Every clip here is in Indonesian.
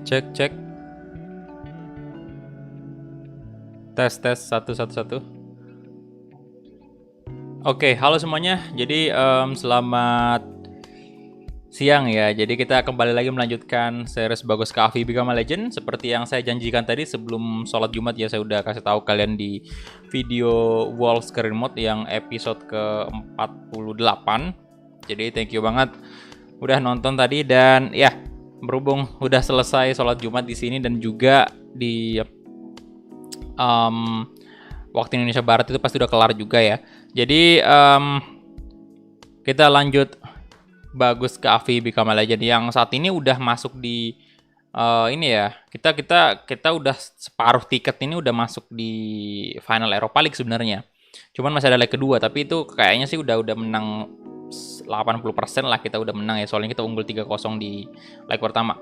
Cek cek. Tes tes satu satu satu. Oke, halo semuanya. Jadi selamat siang ya. Jadi kita kembali lagi melanjutkan series Bagus Kahfi Become a Legend. Seperti yang saya janjikan tadi sebelum sholat Jumat ya, saya udah kasih tahu kalian di video Wall Screen Mode yang episode ke-48. Jadi thank you banget udah nonton tadi, dan ya berhubung udah selesai sholat Jumat di sini dan juga di waktu Indonesia Barat itu pasti udah kelar juga ya. Jadi kita lanjut Bagus Kahfi Become a Legend yang saat ini udah masuk di ini ya. Kita udah separuh tiket ini udah masuk di final Europa League sebenarnya. Cuman masih ada leg kedua, tapi itu kayaknya sih udah menang 80% lah, kita udah menang ya, soalnya kita unggul 3-0 di leg pertama.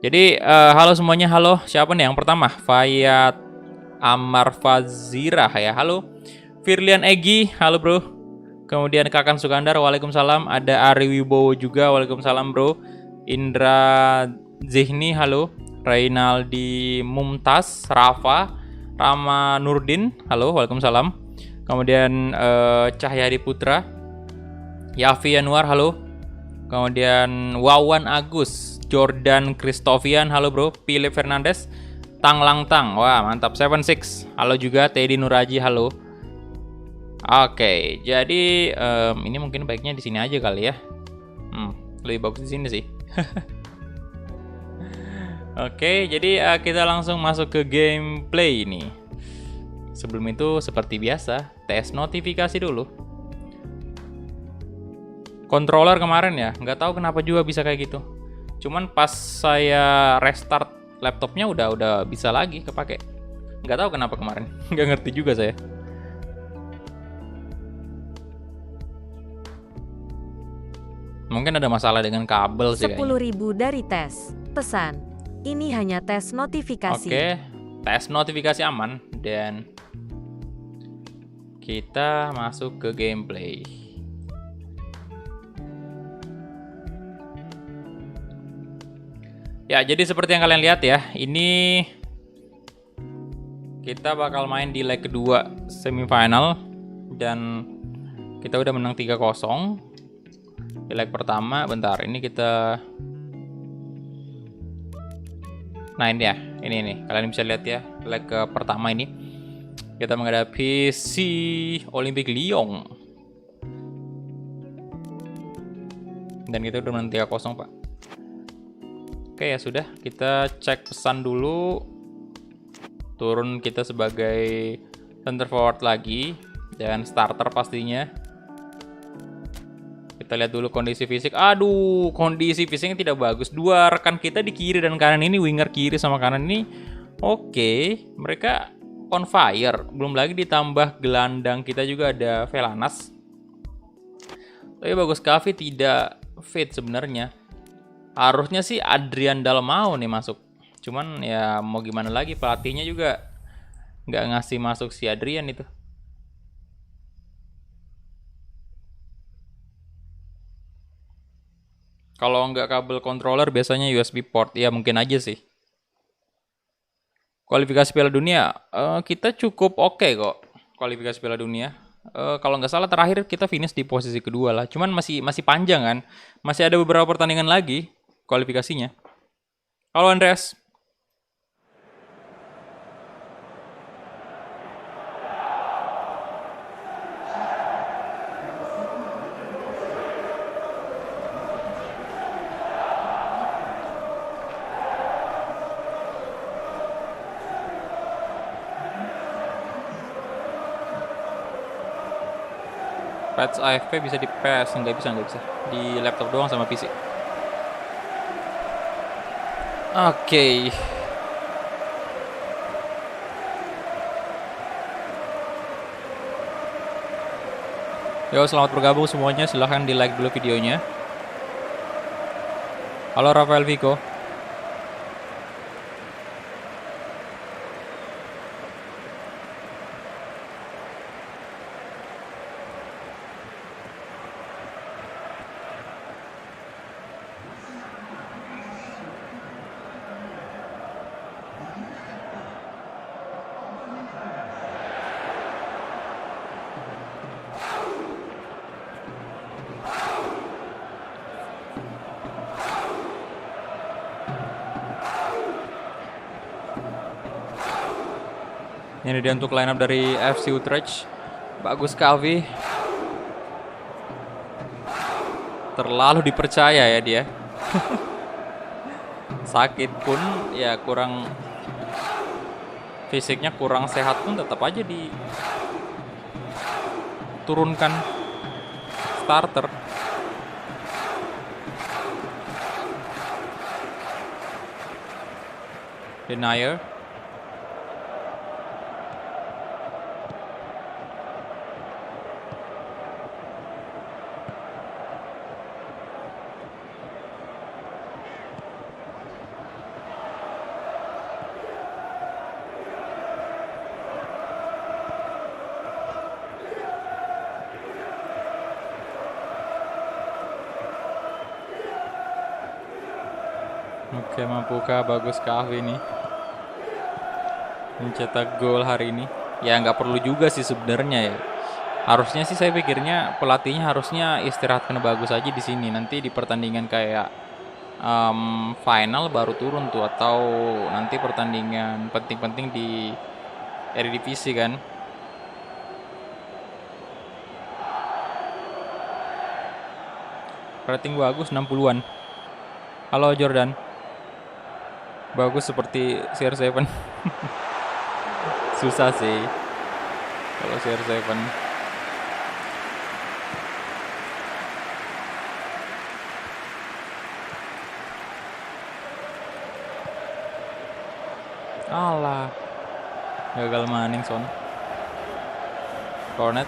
Jadi halo semuanya, halo. Siapa nih yang pertama? Fayat Amar Fazirah ya, halo. Firlian Egi, halo bro. Kemudian Kakan Sukandar, waalaikumsalam. Ada Ari Wibowo juga, waalaikumsalam bro. Indra Zihni, halo. Reynaldi Mumtaz, Rafa, Rama Nurdin, halo, waalaikumsalam. Kemudian Cahyadi Putra, Yafi Anwar, halo. Kemudian Wawan Agus, Jordan Kristofian, halo bro. Philip Fernandes, Tang Lang Tang, wah mantap. 76, halo juga. Teddy Nuraji, halo. Oke, jadi ini mungkin baiknya di sini aja kali ya. Lebih bagus di sini sih. Oke, jadi kita langsung masuk ke gameplay ini. Sebelum itu seperti biasa, tes notifikasi dulu. Controller kemarin ya, nggak tahu kenapa juga bisa kayak gitu. Cuman pas saya restart laptopnya udah bisa lagi kepake. Nggak tahu kenapa kemarin, nggak ngerti juga saya. Mungkin ada masalah dengan kabel sih kayaknya. 10.000 dari tes. Pesan, ini hanya tes notifikasi. Oke, tes notifikasi aman. Dan kita masuk ke gameplay. Ya, jadi seperti yang kalian lihat ya, ini kita bakal main di leg kedua semifinal. Dan kita udah menang 3-0 di leg pertama. Bentar, ini kita... Nah ini ya, ini kalian bisa lihat ya, leg pertama ini kita menghadapi si Olympique Lyon. Dan kita udah menang 3-0 pak. Oke ya sudah, kita cek pesan dulu. Turun kita sebagai center forward lagi dan starter pastinya. Kita lihat dulu kondisi fisik. Aduh, kondisi fisiknya tidak bagus. Dua rekan kita di kiri dan kanan ini, winger kiri sama kanan ini, oke, mereka on fire. Belum lagi ditambah gelandang kita juga ada Velanas. Tapi Bagus Kahfi tidak fit sebenarnya. Harusnya sih Adrian Dalmau nih masuk. Cuman ya mau gimana lagi, pelatihnya juga nggak ngasih masuk si Adrian itu. Kalau nggak kabel controller biasanya USB port. Ya mungkin aja sih. Kualifikasi Piala Dunia kita cukup oke kok. Kualifikasi Piala Dunia. Kalau nggak salah terakhir kita finish di posisi kedua lah. Cuman masih panjang kan. Masih ada beberapa pertandingan lagi kualifikasinya. Halo Andreas. Patch AFP bisa di PS, nggak bisa. Di laptop doang sama PC. Oke. Yo, selamat bergabung semuanya. Silahkan di like dulu videonya. Halo Rafael Vico. Ini dia untuk line up dari FC Utrecht. Bagus Kavi. Terlalu dipercaya ya dia. Sakit pun ya kurang, fisiknya kurang sehat pun tetap aja diturunkan starter. Denier. Oke, mampukah Bagus Kahvi nih mencetak gol hari ini? Ya nggak perlu juga sih sebenarnya ya. Harusnya sih saya pikirnya pelatihnya harusnya istirahatkan Bagus aja di sini. Nanti di pertandingan kayak final baru turun tuh, atau nanti pertandingan penting-penting di Eredivisie kan. Rating Bagus 60-an. Halo Jordan. Bagus seperti CR7. Susah sih kalau CR7. Alah, gagal maning son. Cornet.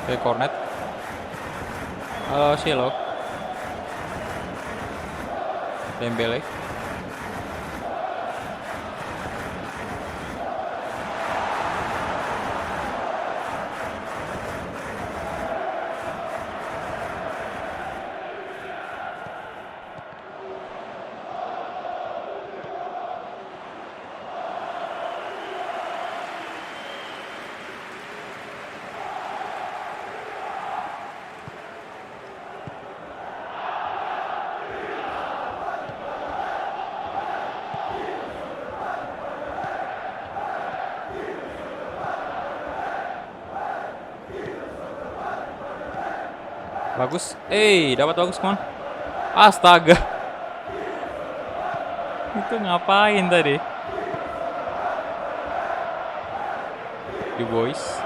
Oke, Cornet. Halo, Shiloh. Dembele. Bagus. Dapat bagus, kon. Astaga. Itu ngapain tadi? Du Bois.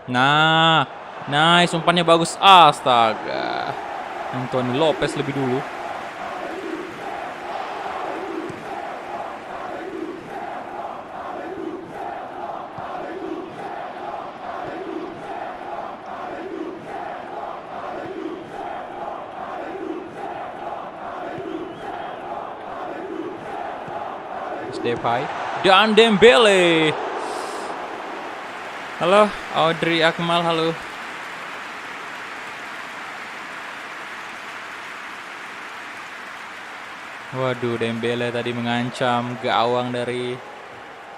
Nah, nice, umpannya bagus. Astaga. Anthony Lopez lebih dulu. Depay dan Dembele. Halo, Audrey Akmal, halo. Waduh, Dembele tadi mengancam gawang dari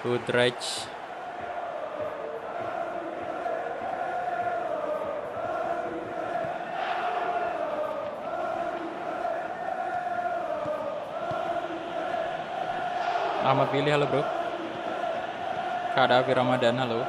Utrecht. Ahmad Pilih, halo bro. Kadafi Ramadan, halo.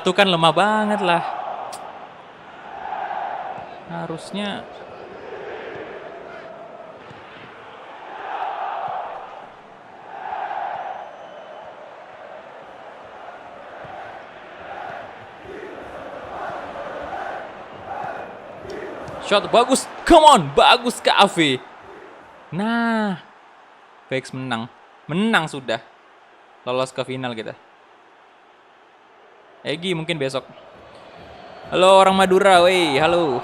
Tuh kan lemah banget lah. harusnya shot bagus, come on, bagus ke AV. Nah, VX menang sudah, lolos ke final kita. Egi mungkin besok. Halo orang Madura, wey, halo.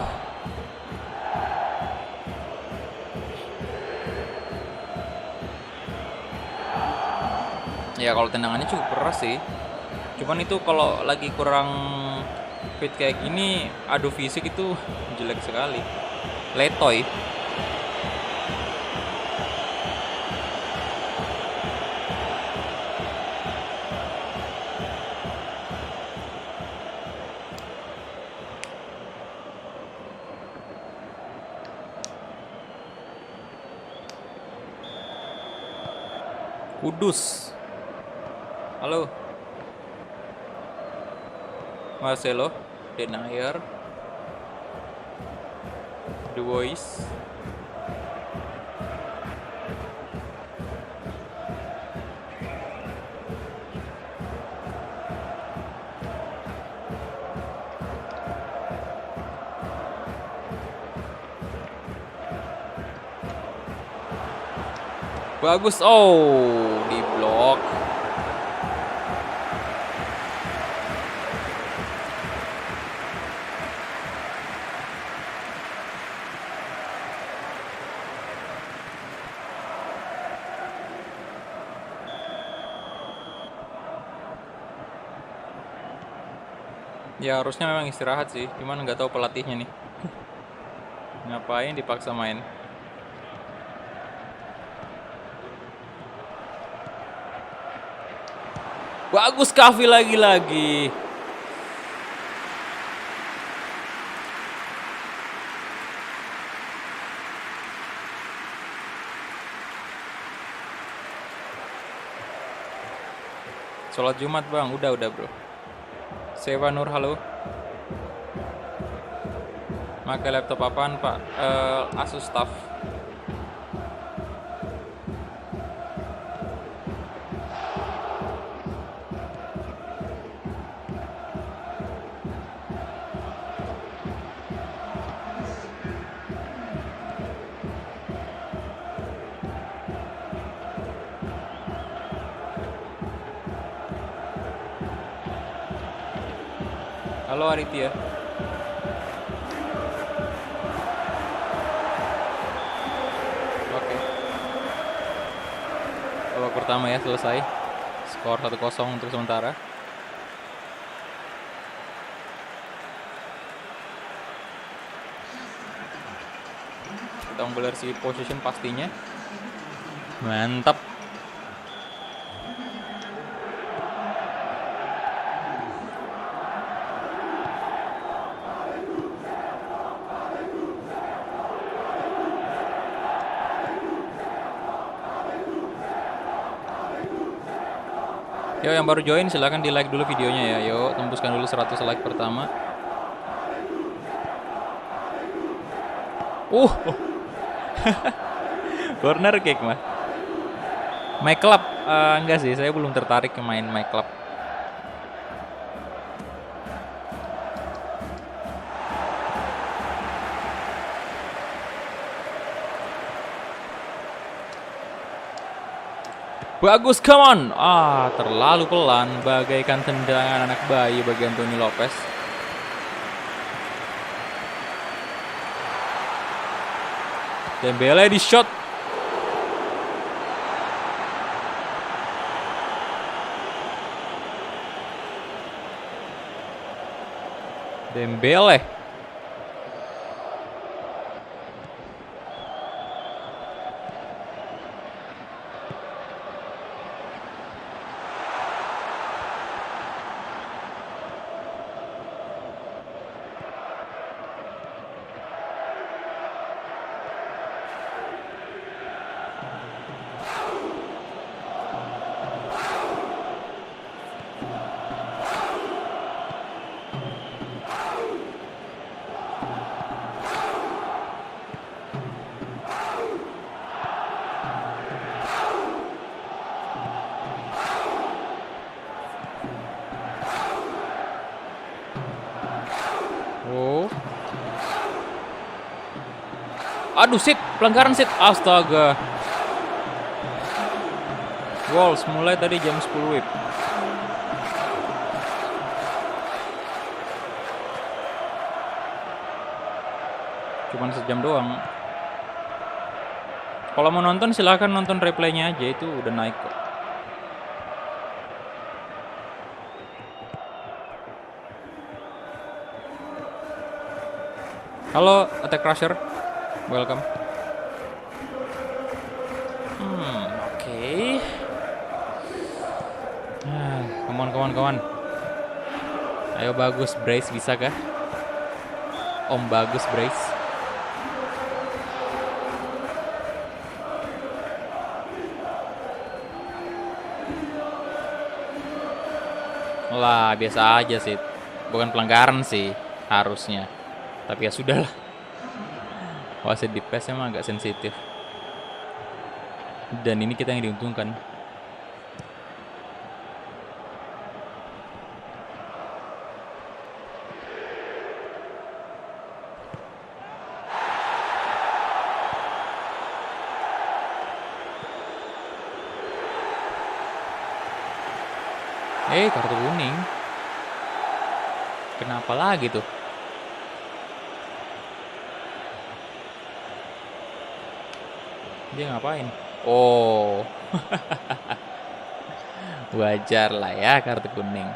Ya kalau tendangannya cukup keras sih. Cuman itu kalau lagi kurang fit kayak gini, adu fisik itu jelek sekali. Letoy. Kudus. Halo. Marcelo, Denayer, The Voice. Bagus, oh, di blok. Ya harusnya memang istirahat sih, cuman nggak tahu pelatihnya nih. Ngapain dipaksa main. Bagus Kavi lagi-lagi. Sholat Jumat bang, udah bro. Sewa Nur, halo. Pakai laptop apaan pak? Asus TUF. Halo Aritia. Oke. Babak pertama ya selesai. Skor 1-0 untuk sementara. Kita membeler si position pastinya. Mantap. Yo yang baru join silahkan di like dulu videonya ya. Yo tembuskan dulu 100 like pertama. Corner kick mah. My Club enggak sih, saya belum tertarik ke main My Club. Bagus, come on. Terlalu pelan, bagaikan tendangan anak bayi bagi Anthony Lopez. Dembele di shot. Dembele. Aduh, Sid, pelanggaran Sid. Astaga. Wolves mulai tadi jam 10 WIB. Cuman sejam doang. Kalau mau nonton silahkan nonton replaynya aja, itu udah naik kok. Halo Attack Crusher, welcome. Oke. Come on. Ayo bagus, Brace bisa kah? Om bagus, Brace. Lah, biasa aja sih. Bukan pelanggaran sih harusnya. Tapi ya sudahlah. Wasit di PES emang agak sensitif. Dan ini kita yang diuntungkan. Kartu kuning. Kenapa lagi tuh? Dia ngapain? Oh. Wajar lah ya kartu kuning.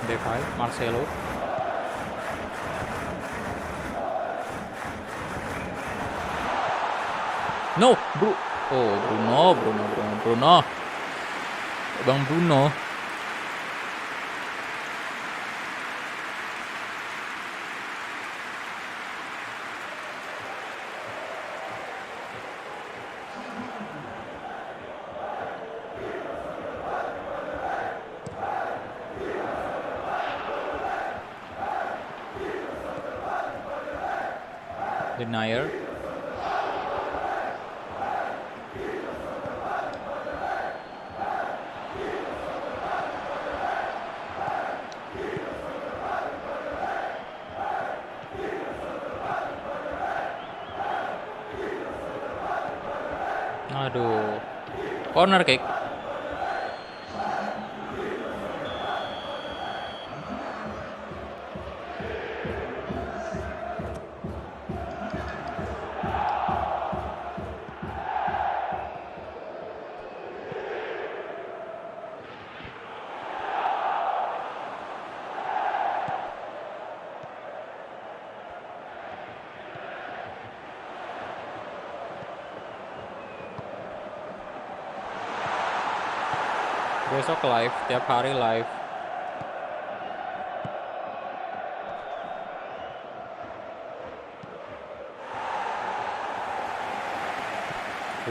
Depay, Marcelo. No, Bro. Oh, Bruno. Bang Bruno. Denier. Aduh. Corner kick. Besok live, tiap hari live.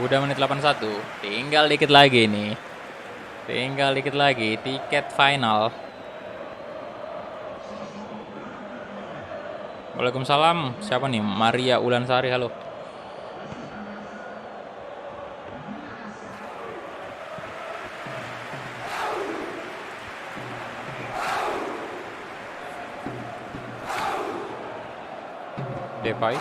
Udah menit 81. Tinggal dikit lagi nih. Tiket final. Waalaikumsalam. Siapa nih? Maria Ulansari, halo. Depay.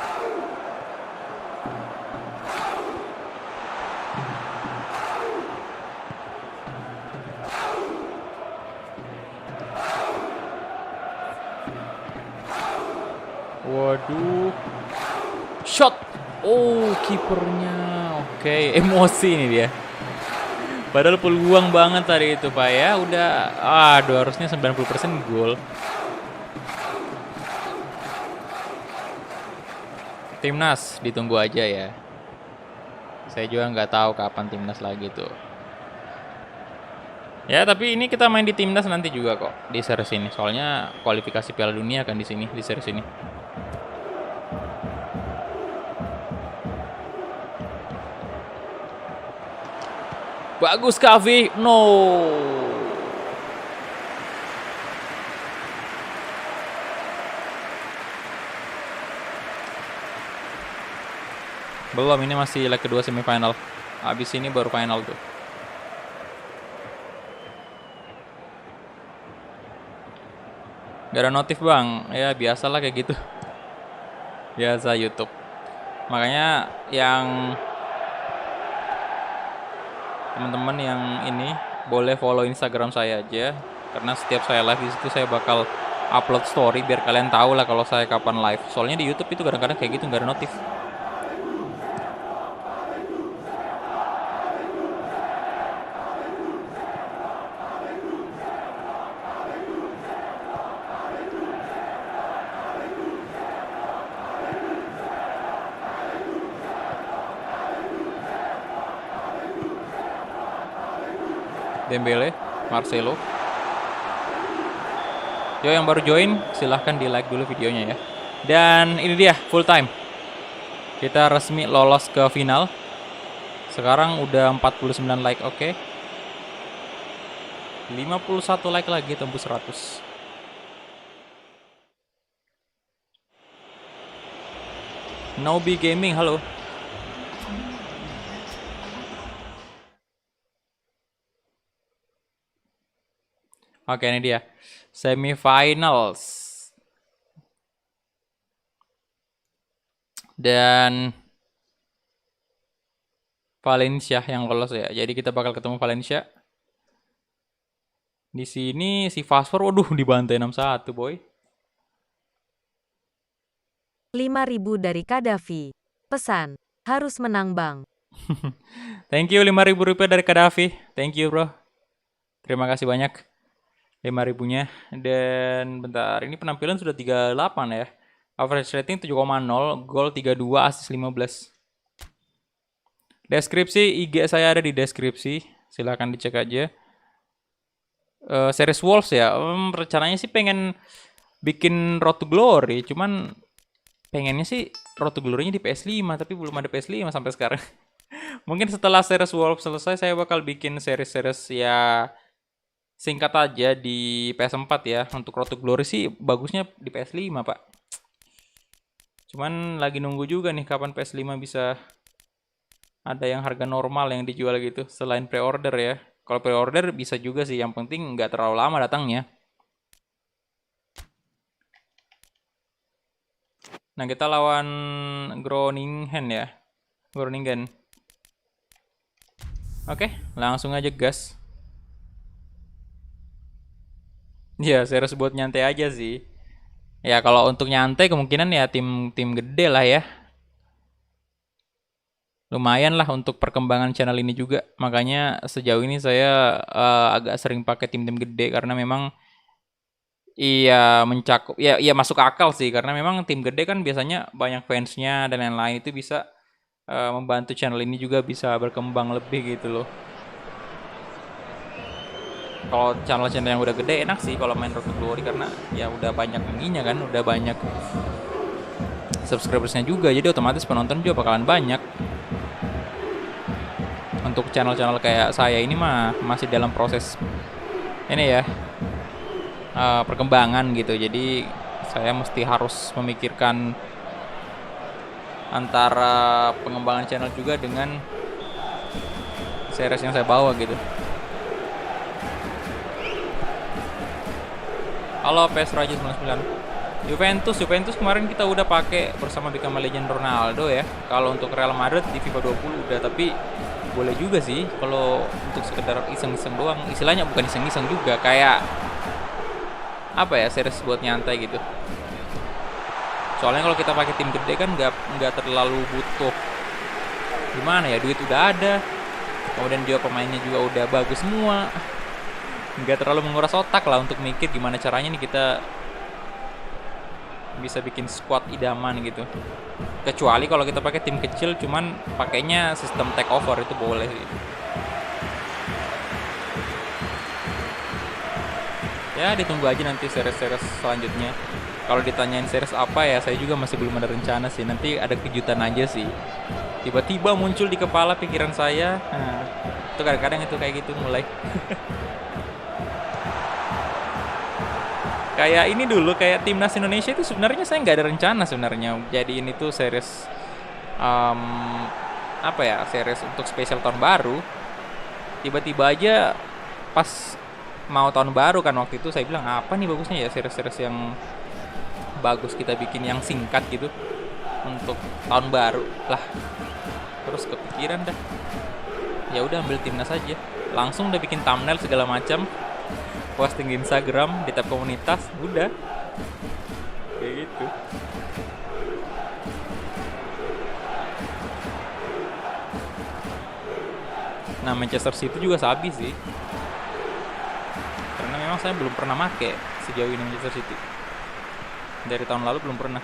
Waduh. Shot. Oh, kipernya. Oke, emosi nih dia. Padahal peluang banget tadi itu, Pak ya. Udah harusnya 90% gol. Timnas ditunggu aja ya. Saya juga nggak tahu kapan timnas lagi tuh. Ya, tapi ini kita main di timnas nanti juga kok di series ini. Soalnya kualifikasi Piala Dunia kan di sini, di series ini. Bagus Kavi. No. Belum, ini masih leg kedua semifinal. Abis ini baru final tuh. Gak ada notif bang, ya biasalah kayak gitu. Biasa YouTube. Makanya yang teman-teman yang ini boleh follow Instagram saya aja, karena setiap saya live di situ saya bakal upload story biar kalian tahu lah kalau saya kapan live. Soalnya di YouTube itu kadang-kadang kayak gitu nggak ada notif. Dembele, Marcelo. Yo yang baru join silahkan di like dulu videonya ya. Dan ini dia full time. Kita resmi lolos ke final. Sekarang udah 49 like, oke. 51 like lagi tembus 100. Nobi Gaming, halo. Oke, ini dia. Semifinals. Dan Valencia yang lolos ya. Jadi kita bakal ketemu Valencia. Di sini si Fastfor, waduh dibantai 6-1, boy. 5.000 dari Kadafi. Pesan, harus menang bang. Thank you 5.000 rupiah dari Kadafi. Thank you bro. Terima kasih banyak. 5.000-nya. Dan bentar, ini penampilan sudah 38 ya. Average rating 7,0, gol 32, assist 15. Deskripsi IG saya ada di deskripsi. Silahkan dicek aja. Series Wolves ya. Rencananya sih pengen bikin Road to Glory, cuman pengennya sih Road to Glory-nya di PS5, tapi belum ada PS5 sampai sekarang. Mungkin setelah series Wolves selesai saya bakal bikin series-series ya singkat aja di PS4 ya. Untuk Road to Glory sih bagusnya di PS5, Pak. Cuman lagi nunggu juga nih kapan PS5 bisa ada yang harga normal yang dijual gitu selain pre-order ya. Kalau pre-order bisa juga sih, yang penting nggak terlalu lama datangnya. Nah, kita lawan Groningen ya. Groningen. Oke, langsung aja gas. Ya, serius buat nyantai aja sih. Ya, kalau untuk nyantai kemungkinan ya tim gede lah ya. Lumayan lah untuk perkembangan channel ini juga. Makanya sejauh ini saya agak sering pakai tim-tim gede karena memang iya mencakup ya iya masuk akal sih karena memang tim gede kan biasanya banyak fansnya dan lain-lain, itu bisa membantu channel ini juga bisa berkembang lebih gitu loh. Kalau channel-channel yang udah gede enak sih kalau main Road to Glory karena ya udah banyak ininya kan, udah banyak subscribersnya juga, jadi otomatis penonton juga bakalan banyak. Untuk channel-channel kayak saya ini mah masih dalam proses ini ya perkembangan gitu, jadi saya mesti harus memikirkan antara pengembangan channel juga dengan series yang saya bawa gitu. Halo PS Raja 99. Juventus kemarin kita udah pakai bersama Beckham Legend Ronaldo ya. Kalau untuk Real Madrid di FIFA 20 udah, tapi boleh juga sih kalau untuk sekedar iseng-iseng doang. Istilahnya bukan iseng-iseng juga, kayak apa ya, series buat nyantai gitu. Soalnya kalau kita pakai tim gede kan nggak terlalu butuh gimana ya, duit udah ada, kemudian juga pemainnya juga udah bagus semua, nggak terlalu menguras otak lah untuk mikir gimana caranya nih kita bisa bikin squad idaman gitu. Kecuali kalau kita pakai tim kecil cuman pakainya sistem take over, itu boleh gitu. Ya ditunggu aja nanti series-series selanjutnya. Kalau ditanyain series apa ya, saya juga masih belum ada rencana sih. Nanti ada kejutan aja sih. Tiba-tiba muncul di kepala pikiran saya. Nah, itu kadang-kadang itu kayak gitu mulai. Kayak ini dulu, kayak timnas Indonesia itu sebenarnya saya nggak ada rencana sebenarnya. Jadi ini tuh series em, apa ya, series untuk spesial tahun baru. Tiba-tiba aja pas mau tahun baru kan, waktu itu saya bilang apa nih bagusnya ya series-series yang bagus kita bikin yang singkat gitu untuk tahun baru lah. Terus kepikiran dah, ya udah ambil timnas aja, langsung udah bikin thumbnail segala macam, posting di Instagram, di tab komunitas, udah kayak gitu. Nah, Manchester City juga sabi sih, karena memang saya belum pernah make sejauh ini Manchester City. Dari tahun lalu belum pernah.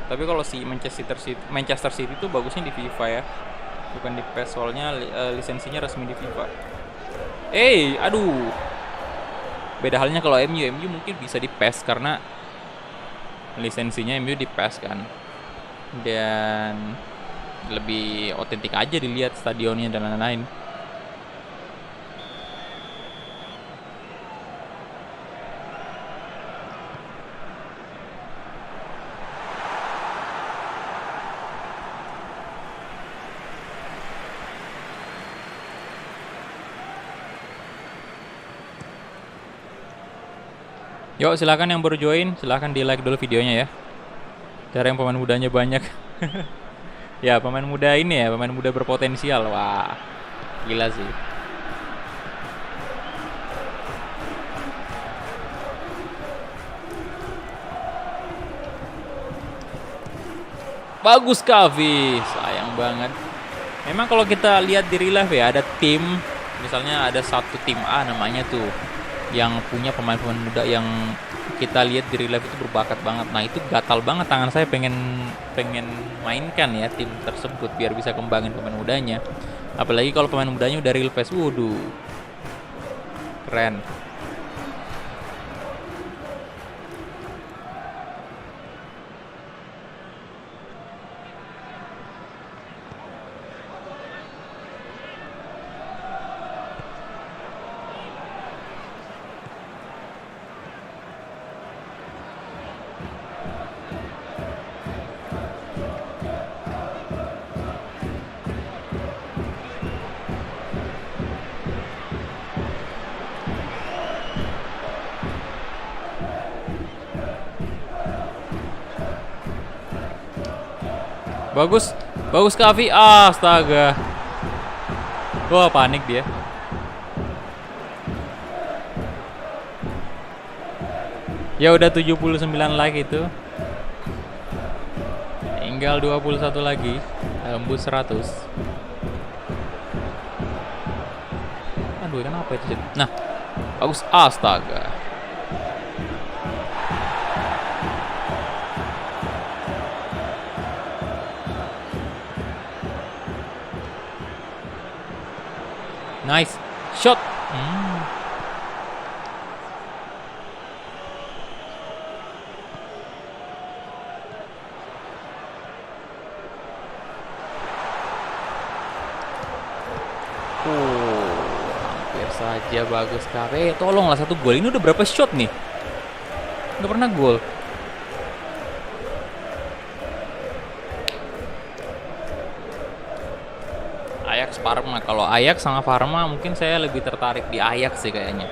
Tapi kalau si Manchester City itu bagusnya di FIFA ya, bukan di PES, soalnya lisensinya resmi di FIFA. Aduh. Beda halnya kalau MU mungkin bisa di PES karena lisensinya MU di PES kan. Dan lebih otentik aja dilihat stadionnya dan lain-lain. Yuk silakan yang baru join, silakan di like dulu videonya ya. Cara yang pemain mudanya banyak. Ya pemain muda ini ya, pemain muda berpotensial. Wah, gila sih. Bagus Kavi, sayang banget. Memang kalau kita lihat di real life ya, ada tim, misalnya ada satu tim A namanya tuh, yang punya pemain-pemain muda yang kita lihat di real life itu berbakat banget. Nah itu gatal banget tangan saya, pengen mainkan ya tim tersebut biar bisa kembangin pemain mudanya. Apalagi kalau pemain mudanya udah real face, waduh, keren. Bagus, bagus Kavi. Astaga. Wah, panik dia. Ya udah 79 like itu. Tinggal 21 lagi. Tembus 100. Aduh, kenapa itu? Nah, bagus. Astaga. Nice shot. Hampir saja, bagus Kavi. Tolonglah satu gol. Ini udah berapa shot nih? Nggak pernah gol. Ajax Parma. Kalau Ajax sama Parma mungkin saya lebih tertarik di Ajax sih kayaknya.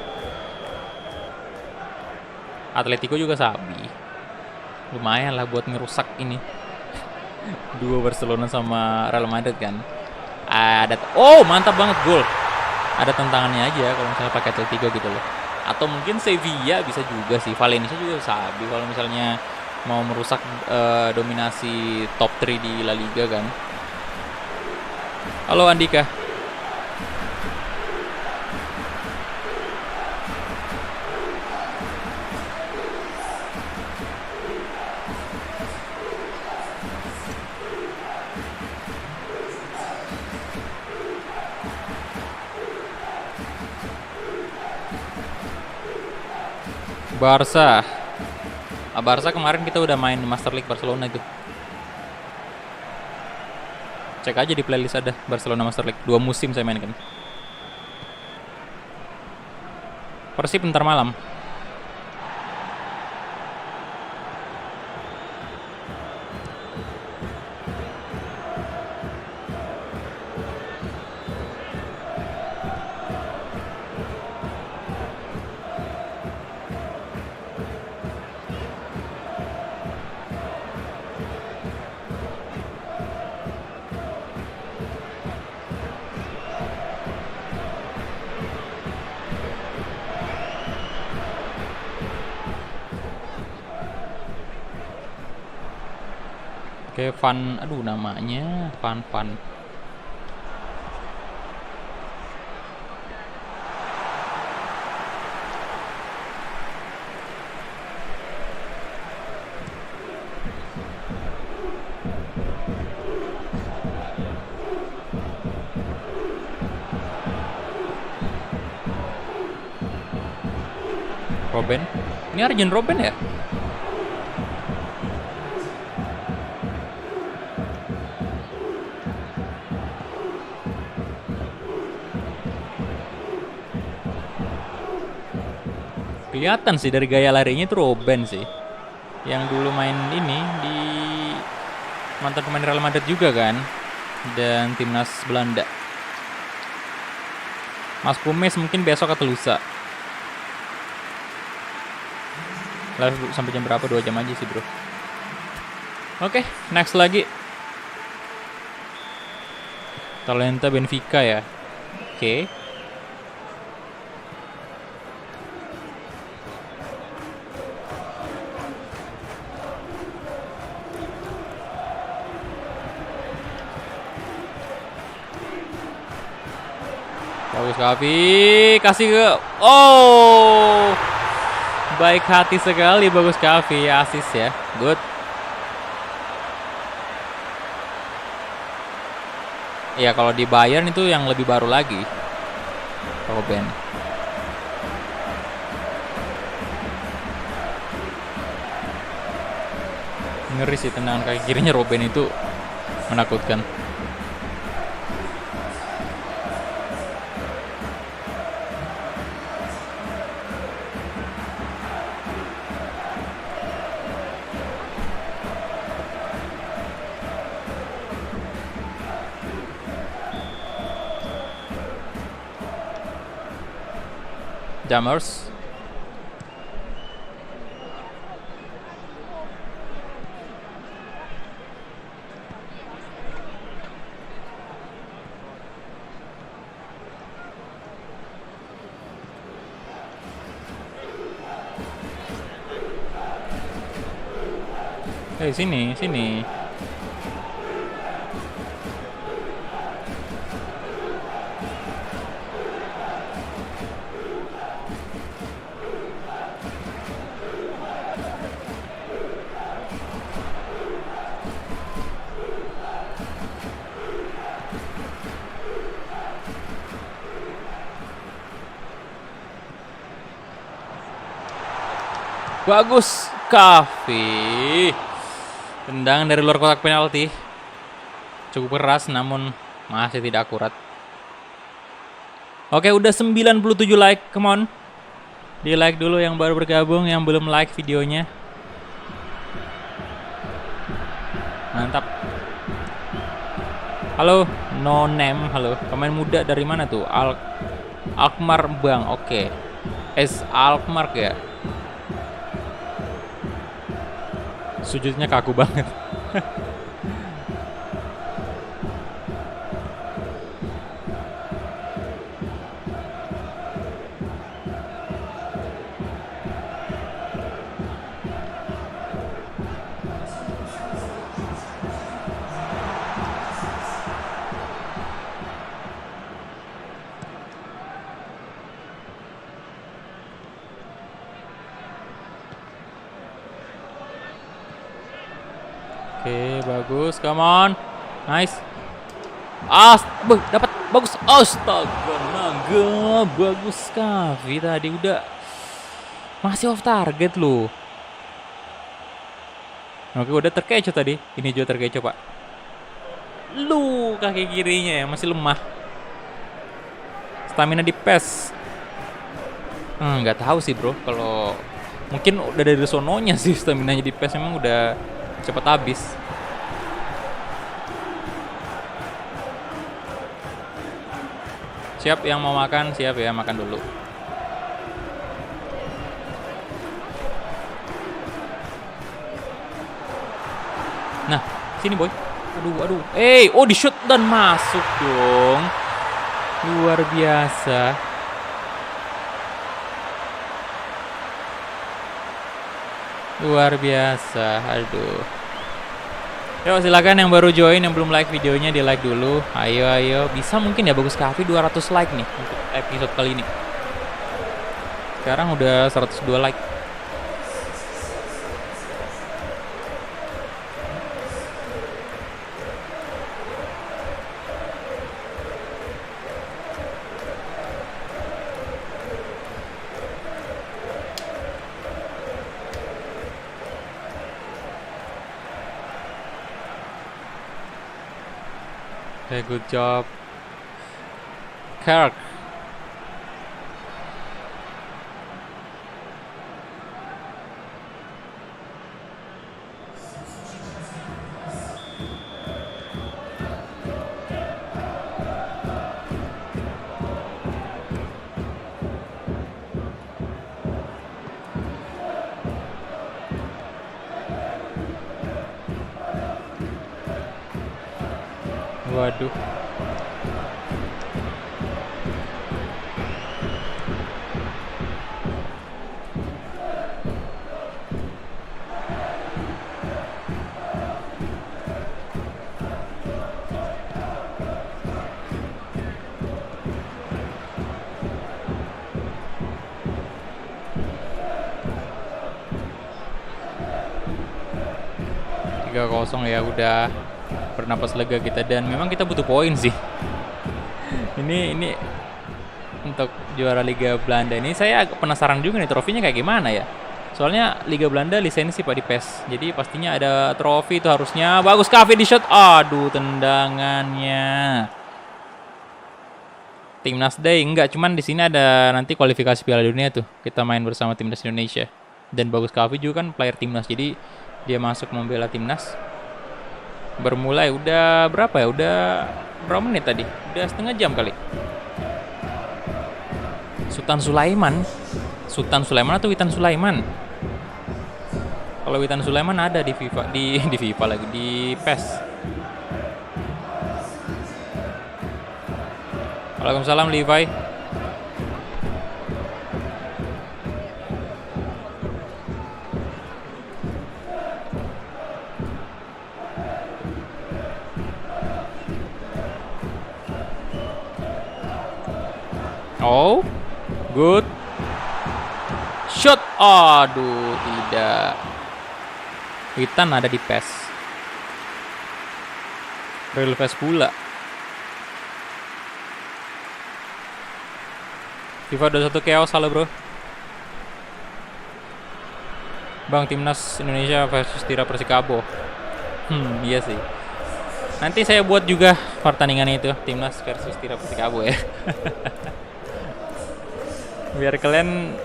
Atletico juga sabi. Lumayan lah buat ngerusak ini. Dua Barcelona sama Real Madrid kan. Mantap banget gol. Ada tentangannya aja kalau misalnya pakai Atletico gitu loh. Atau mungkin Sevilla bisa juga sih. Valencia juga sabi kalau misalnya mau merusak dominasi top 3 di La Liga kan. Halo Andika. Barca kemarin kita udah main di Master League Barcelona itu. Cek aja di playlist ada Barcelona Master League. 2 musim saya mainkan. Persib ntar malam. Oke, Van, aduh namanya Van. Robben. Ini Arjen Robben ya? Kelihatan sih dari gaya larinya itu Robben sih. Yang dulu main ini di mantan pemain Real Madrid juga kan. Dan timnas Belanda. Mas Kumes mungkin besok atau lusa. Live sampai jam berapa? 2 jam aja sih bro. Oke, next lagi. Talenta Benfica ya. Oke. Bagus Kavi, kasih ke, oh, baik hati sekali bagus Kavi, asis ya, good. Ya kalau di Bayern itu yang lebih baru lagi, Robben. Ngeri sih tendangan kaki kirinya Robben itu menakutkan. Jammers. Sini. Bagus, Kavi. Tendangan dari luar kotak penalti. Cukup keras namun masih tidak akurat. Oke, udah 97 like, come on. Di like dulu yang baru bergabung, yang belum like videonya. Mantap. Halo, no name, halo. Pemain muda dari mana tuh? Alkmaar Bang, oke. Alkmaar ya. Sujudnya kaku banget. Oke, bagus, come on, nice. Dapat, bagus, astaga, naga, bagus Kavi tadi udah masih off target loh. Oke, udah terkecoh tadi, ini juga terkecoh pak. Lu kaki kirinya ya masih lemah. Stamina di PES. Nggak tahu sih bro, kalau mungkin udah dari sononya sih staminanya di PES memang udah cepat habis. Siap yang mau makan, siap ya, makan dulu. Nah, sini boy. Aduh. Oh di shoot dan masuk dong. Luar biasa. Luar biasa, aduh. Yuk silakan yang baru join, yang belum like videonya di like dulu. Ayo, bisa mungkin ya Bagus Kahfi 200 like nih untuk episode kali ini. Sekarang udah 102 like. Okay, good job, Kirk. Waduh. Tiga 0 ya, udah bernapas lega kita, dan memang kita butuh poin sih. Ini untuk juara Liga Belanda ini saya agak penasaran juga nih trofinya kayak gimana ya. Soalnya Liga Belanda lisensi Pak di PES. Jadi pastinya ada trofi itu harusnya. Bagus Kahfi di shot. Aduh, tendangannya. Timnas Day enggak, cuman di sini ada nanti kualifikasi Piala Dunia tuh. Kita main bersama Timnas Indonesia. Dan Bagus Kahfi juga kan player Timnas. Jadi dia masuk membela Timnas. Bermulai udah berapa ya? Udah berapa menit tadi? Udah setengah jam kali. Sultan Sulaiman atau Witan Sulaiman? Kalau Witan Sulaiman ada di FIFA, di FIFA lagi, di PES. Waalaikumsalam Levi. Oh, good shot. Aduh, tidak. Witan ada di PES. Real PES pula. FIFA 21 chaos, halo bro. Bang, Timnas Indonesia versus Tira Persikabo. Iya sih. Nanti saya buat juga pertandingan itu, Timnas versus Tira Persikabo ya. Biar kalian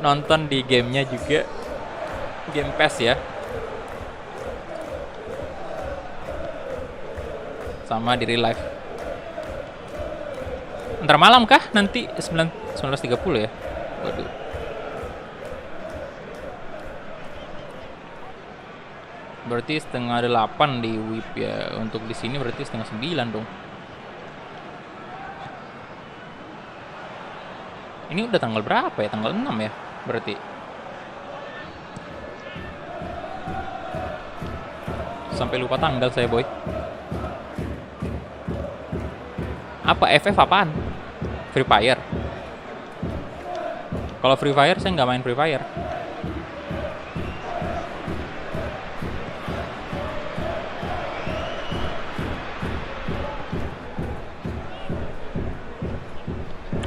nonton di gamenya juga, game PES ya. Sama di real life. Ntar malam kah? Nanti 19.30 ya? Waduh. Berarti setengah 8 di WIB ya. Untuk di sini berarti setengah 9 dong. Ini udah tanggal berapa ya? Tanggal 6 ya? Berarti. Sampai lupa tanggal saya, boy. Apa FF apaan? Free Fire. Kalau Free Fire saya nggak main Free Fire.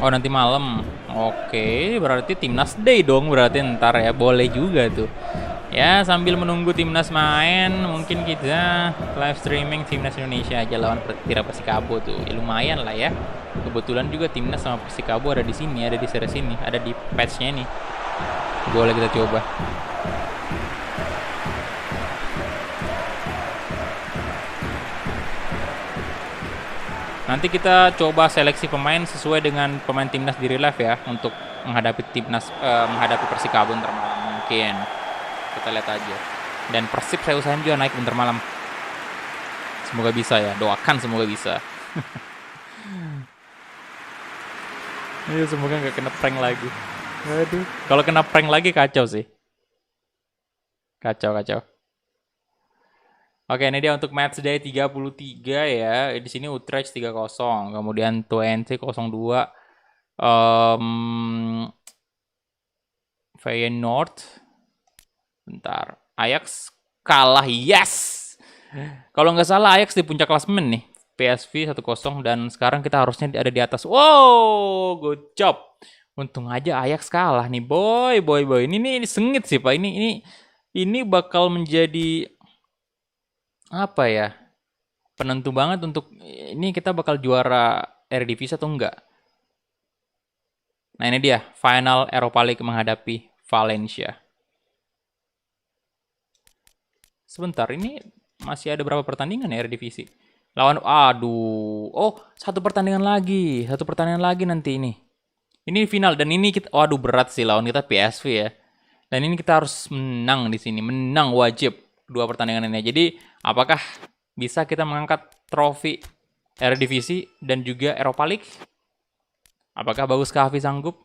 Oh, nanti malam. Oke, berarti Timnas Day dong berarti ntar ya. Boleh juga tuh. Ya, sambil menunggu Timnas main, mungkin kita live streaming Timnas Indonesia aja lawan Tira Persikabo tuh. Ya, lumayan lah ya. Kebetulan juga Timnas sama Persikabo ada di sini, ada di series ini, ada di patch-nya nih. Boleh kita coba. Nanti kita coba seleksi pemain sesuai dengan pemain Timnas di real life ya, untuk menghadapi menghadapi Persikabo ntar malam mungkin. Kita lihat aja. Dan Persib saya usahain juga naik bentar malam. Semoga bisa ya. Doakan semoga bisa. Iya, semoga nggak kena prank lagi. Aduh. Kalau kena prank lagi kacau sih. Kacau. Oke, ini dia untuk match day 33 ya. Di sini Utrecht 3-0, kemudian Twente 0-2. Feyenoord. Bentar. Ajax kalah. Yes. Kalau nggak salah Ajax di puncak klasemen nih. PSV 1-0 dan sekarang kita harusnya ada di atas. Wow, good job. Untung aja Ajax kalah nih, boy. Ini sengit sih, Pak. Ini bakal menjadi apa ya? Penentu banget untuk ini kita bakal juara Eredivisie atau enggak. Nah, ini dia final Europa League menghadapi Valencia. Sebentar, ini masih ada berapa pertandingan ya Eredivisie? Lawan, aduh, oh satu pertandingan lagi nanti ini. Ini final dan ini kita, waduh berat sih lawan kita PSV ya. Dan ini kita harus menang di sini, menang wajib dua pertandingan ini. Jadi apakah bisa kita mengangkat trofi Eredivisie dan juga Europa League? Apakah Bagus Kahvi sanggup?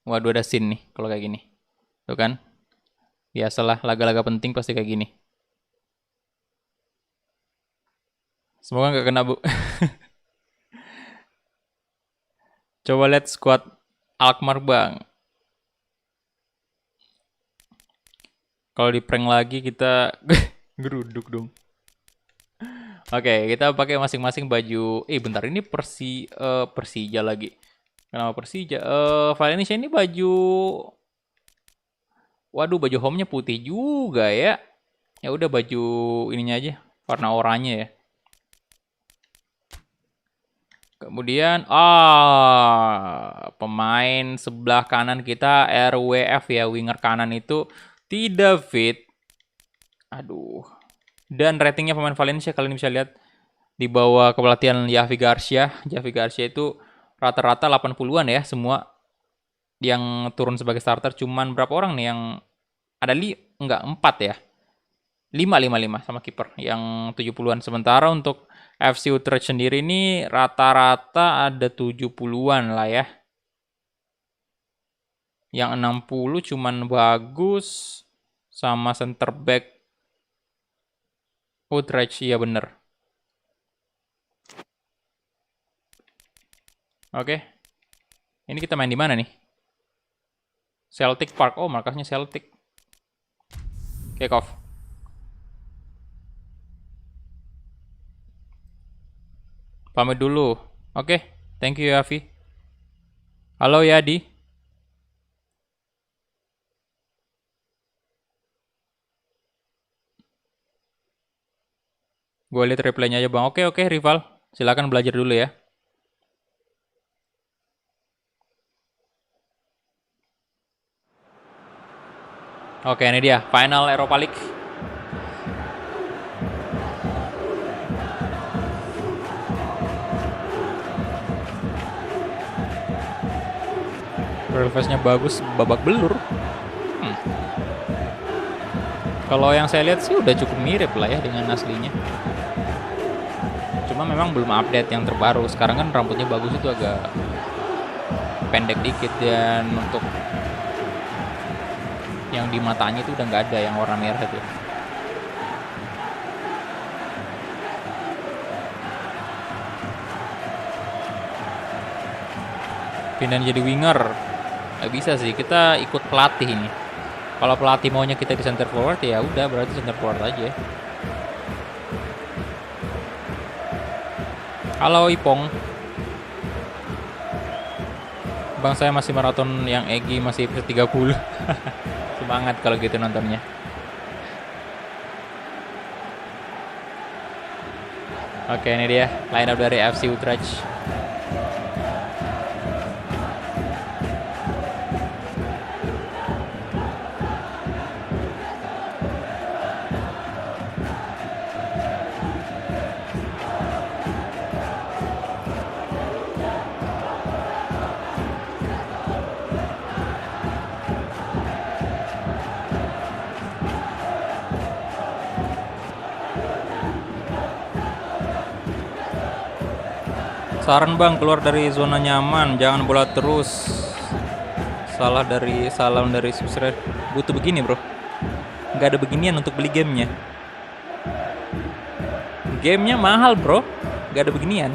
Waduh ada scene nih kalau kayak gini. Tuh kan? Biasalah laga-laga penting pasti kayak gini. Semoga nggak kena, Bu. Coba lihat squad Alkmaar, Bang. Kalau di prank lagi kita geruduk dong. Oke, kita pakai masing-masing baju. Bentar, ini Persija lagi. Kenapa Persija? Valencia ini baju. Waduh, baju home-nya putih juga ya. Ya udah baju ininya aja, warna oranye ya. Kemudian pemain sebelah kanan kita RWF ya, winger kanan itu tidak fit. Aduh. Dan ratingnya pemain Valencia kalian bisa lihat di bawah kepelatihan Javi Garcia. Javi Garcia itu rata-rata 80-an ya semua yang turun sebagai starter. Cuman berapa orang nih yang ada 4 ya. 5 sama kiper yang 70-an. Sementara untuk FC Utrecht sendiri ini rata-rata ada 70-an lah ya. Yang 60 cuman Bagus sama center back Utrecht, iya bener. Oke. Ini kita main di mana nih? Celtic Park. Oh, markasnya Celtic. Kick off. Pamit dulu. Oke, thank you Yavi. Halo Yadi. Gue lihat replaynya aja bang. Oke, rival. Silakan belajar dulu ya. Oke, ini dia final Europa League. Real-face-nya bagus, babak belur. Kalau yang saya lihat sih udah cukup mirip lah ya dengan aslinya. Cuma memang belum update yang terbaru. Sekarang kan rambutnya bagus itu agak pendek dikit dan untuk yang di matanya itu udah nggak ada yang warna merah itu. Pindah jadi winger. Nggak bisa sih, kita ikut pelatih ini. Kalau pelatih maunya kita di center forward ya udah berarti center forward aja. Halo Ipong. Bang saya masih maraton yang Egi masih episode 30. Semangat kalau gitu nontonnya. Oke, ini dia line up dari FC Utrecht. Saran bang, keluar dari zona nyaman, jangan bola terus. Salam dari subscribe. Butuh begini bro. nggak ada beginian untuk beli gamenya. Gamenya mahal bro, nggak ada beginian.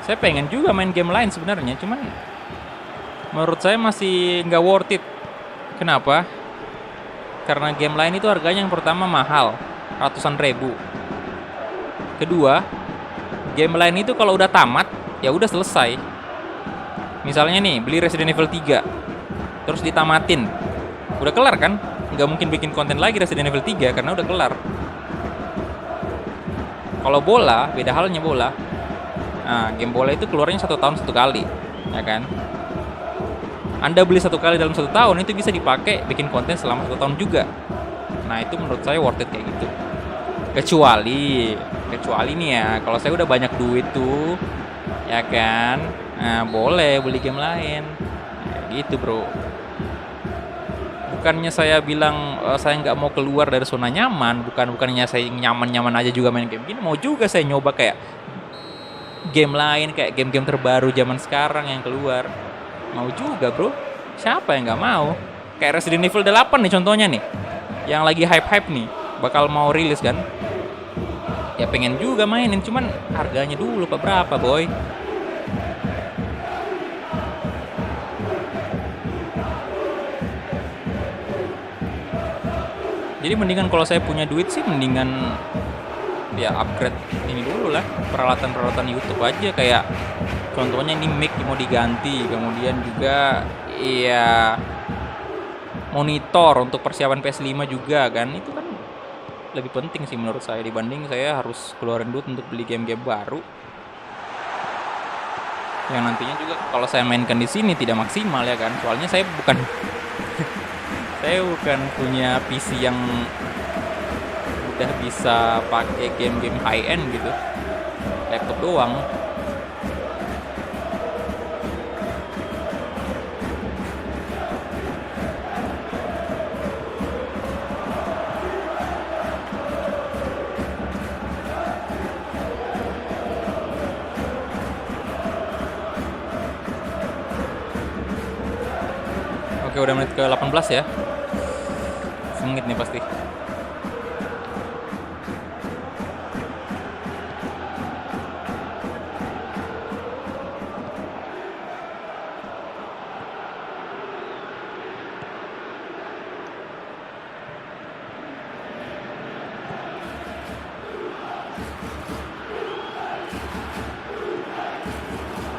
Saya pengen juga main game lain sebenarnya, cuman menurut saya masih nggak worth it. Kenapa? Karena game lain itu harganya yang pertama mahal, ratusan ribu. Kedua, game lain itu kalau udah tamat, ya udah selesai. Misalnya nih, beli Resident Evil 3, terus ditamatin. Udah kelar kan? Nggak mungkin bikin konten lagi Resident Evil 3 karena udah kelar. Kalau bola, beda halnya bola. Nah, game bola itu keluarnya 1 tahun 1 kali, ya kan? Anda beli 1 kali dalam 1 tahun, itu bisa dipakai bikin konten selama 1 tahun juga. Nah, itu menurut saya worth it kayak gitu. Kecuali nih ya, kalau saya udah banyak duit tuh, ya kan? Nah, boleh beli game lain. Nah, gitu bro. Bukannya saya bilang saya nggak mau keluar dari zona nyaman, bukannya saya nyaman-nyaman aja juga main game gini. Mau juga saya nyoba kayak game lain, kayak game-game terbaru zaman sekarang yang keluar. Mau juga bro, siapa yang nggak mau? Kayak Resident Evil 8 nih contohnya nih, yang lagi hype-hype nih, bakal mau rilis kan. Ya pengen juga mainin, cuman harganya dulu pak berapa boy. Jadi mendingan kalau saya punya duit sih mendingan ya upgrade ini dulu lah, peralatan-peralatan YouTube aja, kayak contohnya ini mic mau diganti, kemudian juga ya monitor untuk persiapan PS5 juga kan. Itu kan lebih penting sih menurut saya dibanding saya harus keluarin duit untuk beli game-game baru yang nantinya juga kalau saya mainkan di sini tidak maksimal ya kan. Soalnya saya bukan saya bukan punya PC yang udah bisa pakai game-game high end gitu, laptop doang. Oke, udah menit ke 18 ya. Menit nih pasti.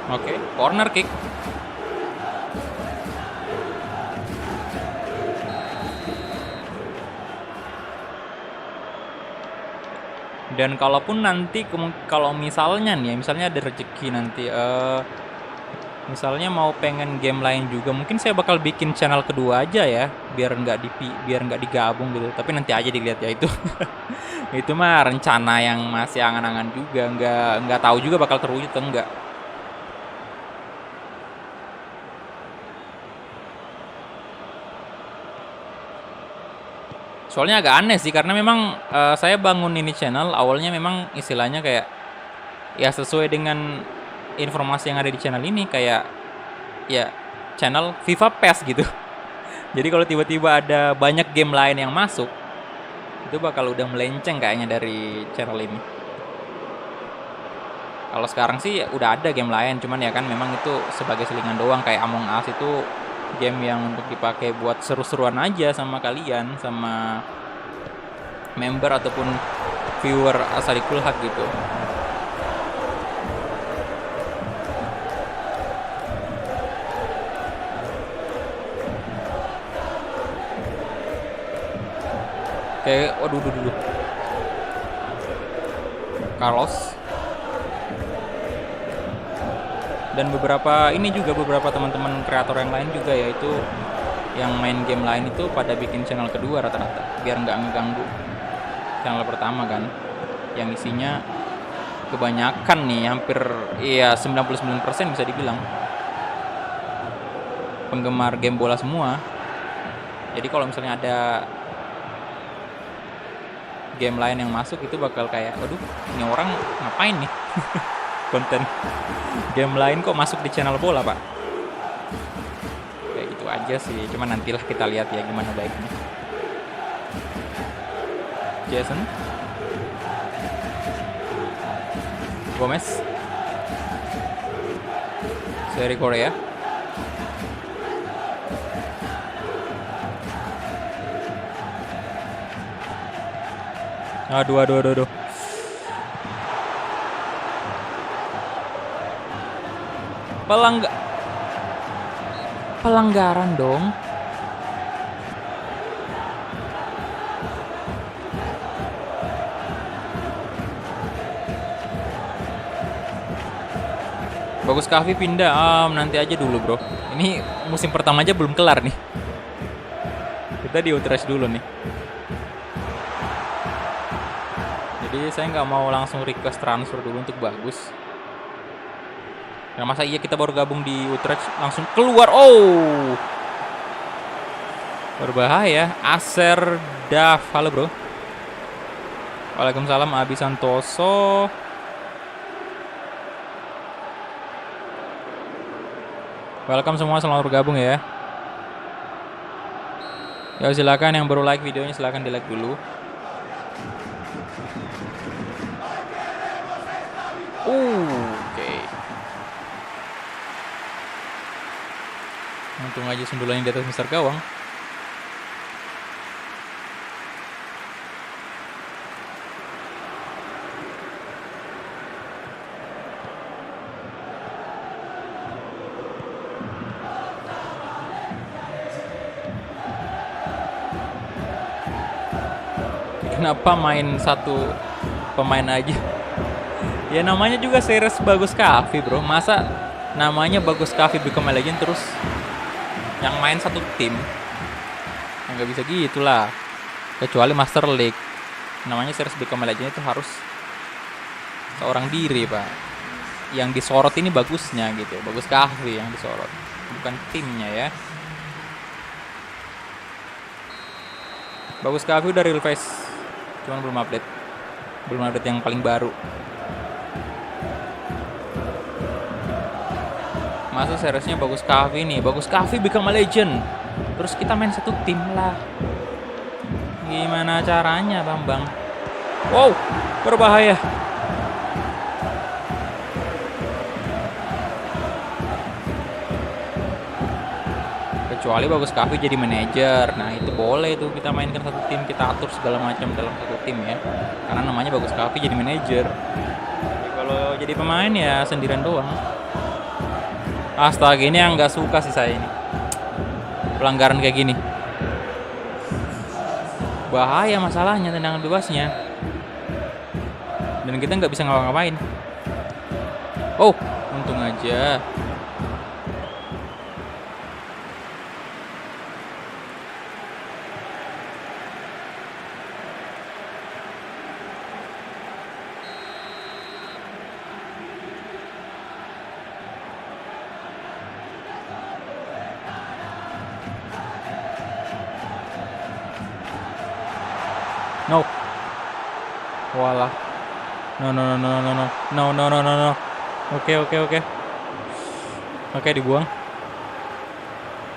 Oke, corner kick. Dan kalaupun nanti kalau misalnya nih, misalnya ada rezeki nanti, misalnya mau pengen game lain juga, mungkin saya bakal bikin channel kedua aja ya, biar nggak digabung gitu. Tapi nanti aja dilihat ya itu. Itu mah rencana yang masih angan-angan juga, nggak tahu juga bakal terwujud atau enggak. Soalnya agak aneh sih karena memang saya bangun ini channel awalnya memang istilahnya kayak ya sesuai dengan informasi yang ada di channel ini, kayak ya channel FIFA PES gitu. Jadi kalau tiba-tiba ada banyak game lain yang masuk, itu bakal udah melenceng kayaknya dari channel ini. Kalau sekarang sih udah ada game lain, cuman ya kan memang itu sebagai selingan doang, kayak Among Us itu game yang untuk dipakai buat seru-seruan aja sama kalian, sama member ataupun viewer Asadikul Haq gitu. Kayak waduh dulu Carlos dan beberapa teman-teman kreator yang lain juga, yaitu yang main game lain itu pada bikin channel kedua rata-rata biar nggak ngeganggu channel pertama kan, yang isinya kebanyakan nih hampir ya 99% bisa dibilang penggemar game bola semua. Jadi kalau misalnya ada game lain yang masuk itu bakal kayak waduh ini orang ngapain nih. Konten game lain kok masuk di channel bola pak, kayak gitu aja sih, cuman nantilah kita lihat ya gimana baiknya. Jason, Gomez, seri Korea. Aduh. Pelanggaran dong. Bagus Kahvi pindah. Nanti aja dulu bro. Ini musim pertama aja belum kelar nih. Kita di Utrecht dulu nih. Jadi saya nggak mau langsung request transfer dulu untuk Bagus. Karena masa iya kita baru gabung di Utrecht langsung keluar. Oh, berbahaya. Aser Daf, halo bro. Waalaikumsalam Abi Santoso. Welcome semua, selamat bergabung ya. Ya silakan yang baru like videonya silakan di like dulu. Oke. Untung aja sundulannya di atas Mister Gawang. Kenapa main satu pemain aja? Ya namanya juga series Bagus Kahvi bro. Masa namanya Bagus Kahvi Become a Legend terus yang main satu tim? Nggak bisa gitu lah. Kecuali Master League. Namanya series Become a Legend itu harus seorang diri pak. Yang disorot ini bagusnya gitu. Bagus Kahvi yang disorot, bukan timnya ya. Bagus Kahvi udah real face, cuman belum update yang paling baru. Masa seriesnya Bagus Kahvi nih, Bagus Kahvi Become a Legend, terus kita main satu tim lah. Gimana caranya Bambang? Wow, berbahaya. Kecuali Bagus Kahvi jadi manajer, nah itu boleh tuh kita mainkan satu tim, kita atur segala macam dalam satu tim ya. Karena namanya Bagus Kahvi jadi manajer. Kalau jadi pemain ya sendirian doang. Astaga, ini yang nggak suka sih saya ini. Pelanggaran kayak gini. Bahaya masalahnya tendangan bebasnya. Dan kita nggak bisa ngapa-ngapain. Oh, untung aja. No. Walah. No. Oke. Oke, dibuang.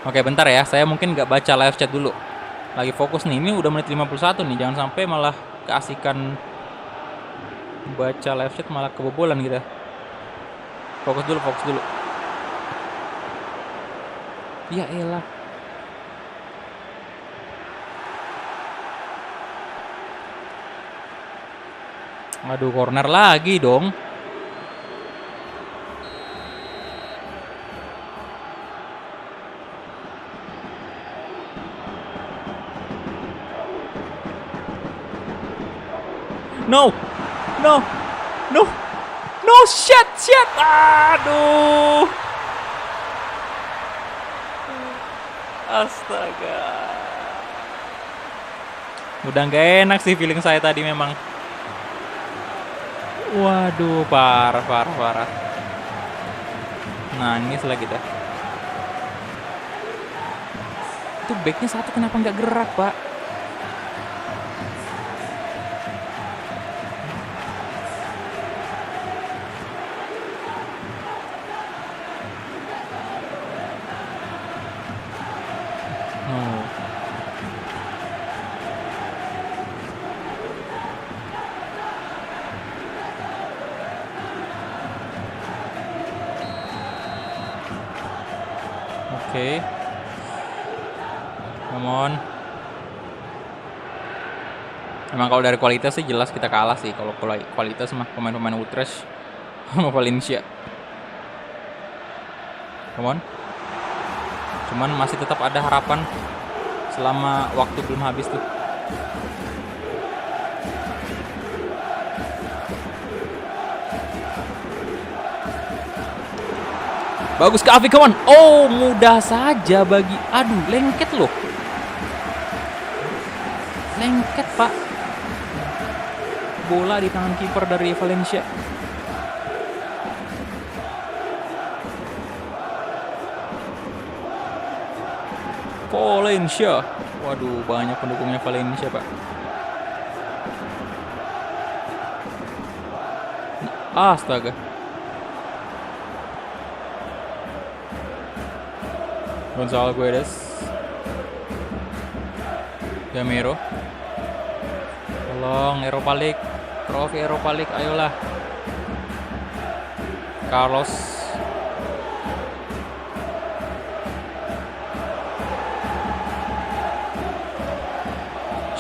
Oke, bentar ya. Saya mungkin nggak baca live chat dulu. Lagi fokus nih. Ini udah menit 51 nih. Jangan sampai malah keasikan baca live chat malah kebobolan kita. Fokus dulu. Ya elah. Aduh, corner lagi dong. No, shit. Aduh. Astaga. Udah gak enak sih feeling saya tadi memang. Waduh, parah. Nangis lagi dah. Itu backnya satu kenapa nggak gerak, Pak? Oke. Come on. Emang kalau dari kualitas sih jelas kita kalah sih. Kalau kualitas mah pemain-pemain Utrecht sama Valencia. Come on. Cuman masih tetap ada harapan selama waktu belum habis tuh. Bagus ke Afi, kawan. Oh, mudah saja bagi. Aduh, lengket loh. Lengket, Pak. Bola di tangan kiper dari Valencia. Valencia. Waduh, banyak pendukungnya Valencia, Pak. Astaga. Gonzalo Guedes. Gamero. Tolong Europa League. Trofi Europa League, ayolah. Carlos.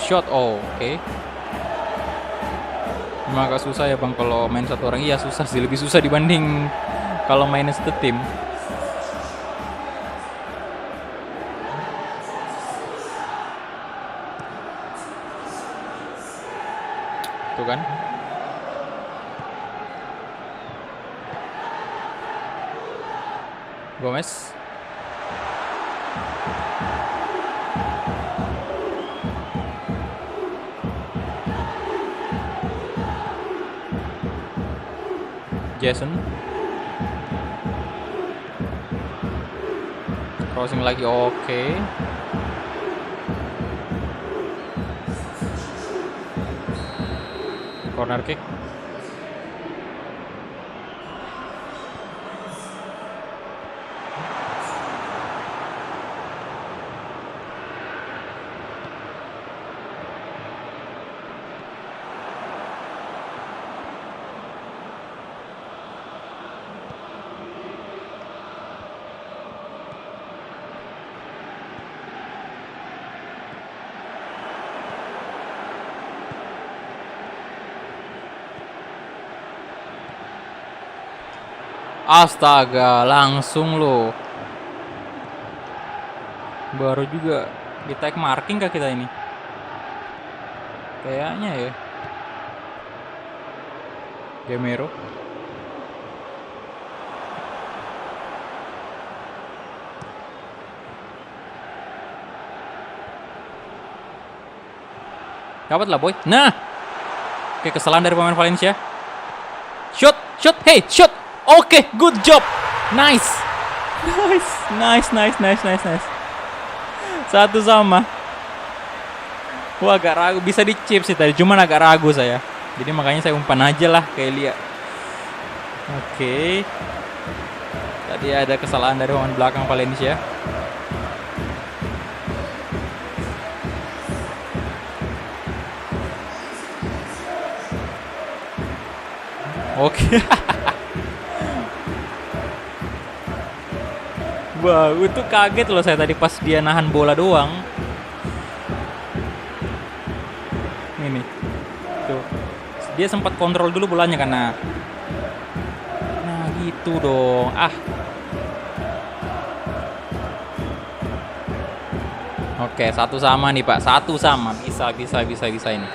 Shot, oh, oke. Emang agak susah ya bang kalau main satu orang. Iya susah sih, lebih susah dibanding kalau main satu tim. Tuh kan. Gomez. Jason. Crossing lagi, oke. Corner kick. Astaga, langsung loh. Baru juga di tag marking kah kita ini? Kayaknya ya. Gamero. Dapat lah boy. Nah. Oke, kesalahan dari pemain Valencia. Shoot, shoot, hey, shoot. Oke, good job. Nice. Nice. 1-1. Wah, agak ragu. Bisa di chip sih tadi. Cuman agak ragu saya. Jadi makanya saya umpan aja lah ke Elia. Oke. Tadi ada kesalahan dari pemain belakang Valencia. Oke. Wah, itu kaget loh saya tadi pas dia nahan bola doang. Ini. Tuh. Dia sempat kontrol dulu bolanya karena. Nah, gitu dong. Ah. Oke, 1-1 nih, Pak. 1-1. Bisa ini.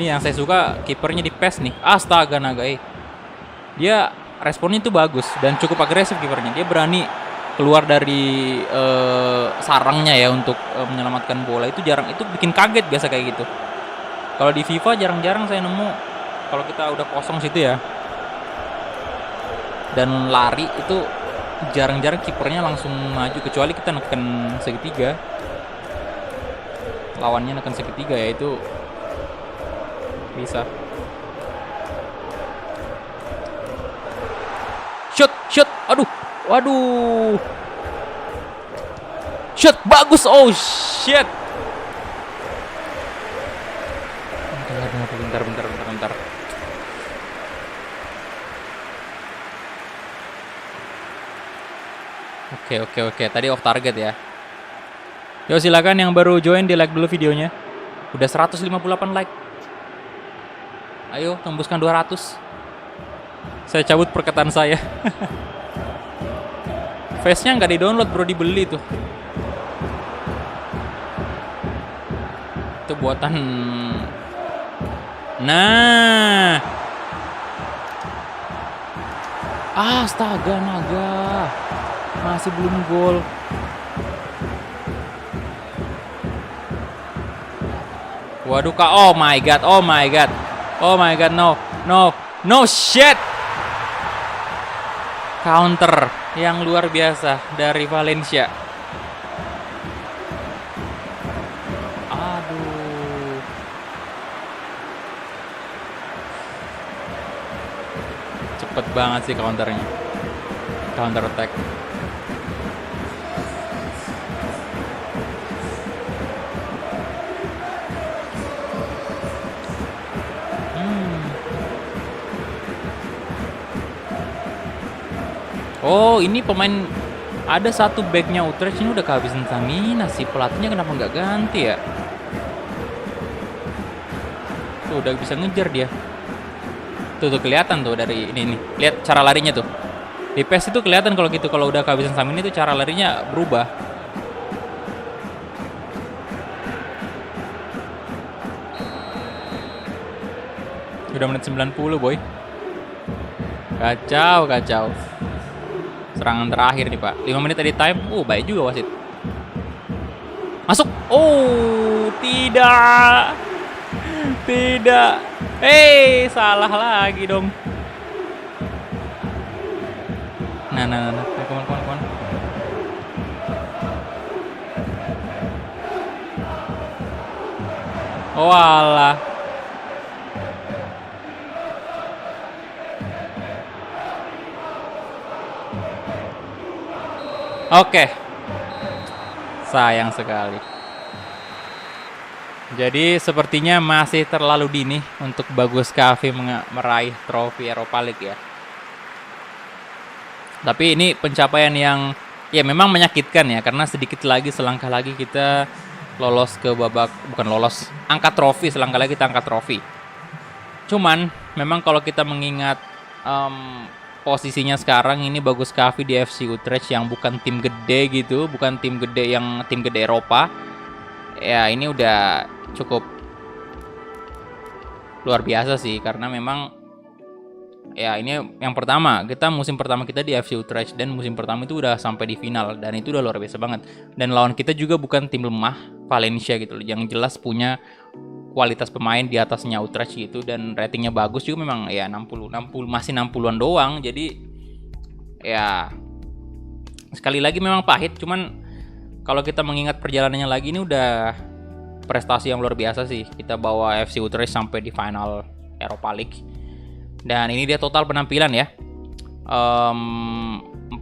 Ini yang saya suka kipernya di PES nih. Astaga naga Dia responnya itu bagus dan cukup agresif kipernya. Dia berani keluar dari sarangnya ya untuk menyelamatkan bola. Itu jarang, itu bikin kaget biasa kayak gitu. Kalau di FIFA jarang-jarang saya nemu kalau kita udah kosong situ ya. Dan lari itu jarang-jarang kipernya langsung maju kecuali kita neken segitiga. Lawannya neken segitiga ya itu bisa. Shoot. Waduh. Shoot, bagus. Oh shit. Oke. Tadi off target ya. Yo silakan yang baru join di like dulu videonya. Udah 158 like. Ayo tembuskan 200. Saya cabut perkataan saya. Face-nya nggak di-download bro, dibeli tuh. Itu buatan. Nah. Astaga naga. Masih belum gol. Waduh kak, oh my god, no shit. Counter yang luar biasa dari Valencia. Aduh. Cepet banget sih counternya. Counter attack. Oh, ini pemain ada satu backnya Utrecht ini udah kehabisan stamina sih. Pelatihnya kenapa nggak ganti ya? Tuh udah bisa ngejar dia. Tuh kelihatan tuh dari ini nih. Lihat cara larinya tuh. Di PES itu kelihatan kalau gitu, kalau udah kehabisan stamina itu cara larinya berubah. Udah menit 90 boy. Kacau. Serangan terakhir nih pak, 5 menit tadi time. Baik juga wasit. Masuk. Oh tidak. Salah lagi dong. Nah come on. Oh alah. Oke. Sayang sekali. Jadi sepertinya masih terlalu dini untuk Bagus Kavi meraih trofi Europa League ya. Tapi ini pencapaian yang ya memang menyakitkan ya, karena sedikit lagi, selangkah lagi kita lolos ke babak, bukan lolos, angkat trofi, selangkah lagi kita angkat trofi. Cuman memang kalau kita mengingat posisinya sekarang ini Bagus Kavi di FC Utrecht yang bukan tim gede gitu, bukan tim gede yang tim gede Eropa. Ya ini udah cukup luar biasa sih, karena memang ya ini yang pertama, musim pertama kita di FC Utrecht, dan musim pertama itu udah sampai di final, dan itu udah luar biasa banget. Dan lawan kita juga bukan tim lemah, Valencia gitu loh, yang jelas punya kualitas pemain di atasnya Utrecht gitu, dan ratingnya bagus juga memang ya 60 masih 60-an doang. Jadi ya sekali lagi memang pahit, cuman kalau kita mengingat perjalanannya lagi ini udah prestasi yang luar biasa sih. Kita bawa FC Utrecht sampai di final Europa League. Dan ini dia total penampilan ya. 40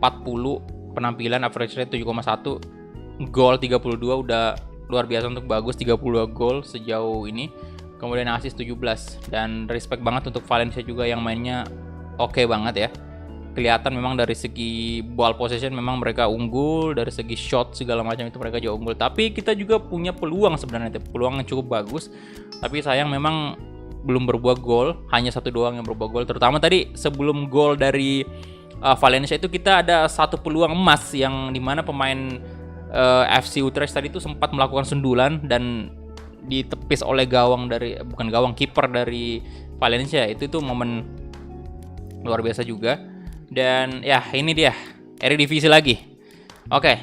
penampilan, average rate 7,1, gol 32, udah luar biasa untuk Bagus, 32 gol sejauh ini. Kemudian assist 17, dan respect banget untuk Valencia juga yang mainnya oke banget ya. Kelihatan memang dari segi ball possession memang mereka unggul, dari segi shot segala macam itu mereka juga unggul. Tapi kita juga punya peluang sebenarnya, peluang yang cukup bagus. Tapi sayang memang belum berbuah gol, hanya satu doang yang berbuah gol. Terutama tadi sebelum gol dari Valencia itu kita ada satu peluang emas yang dimana pemain FC Utrecht tadi itu sempat melakukan sundulan dan ditepis oleh kiper dari Valencia. Itu momen luar biasa juga. Dan ya ini dia Eredivisie lagi. Oke.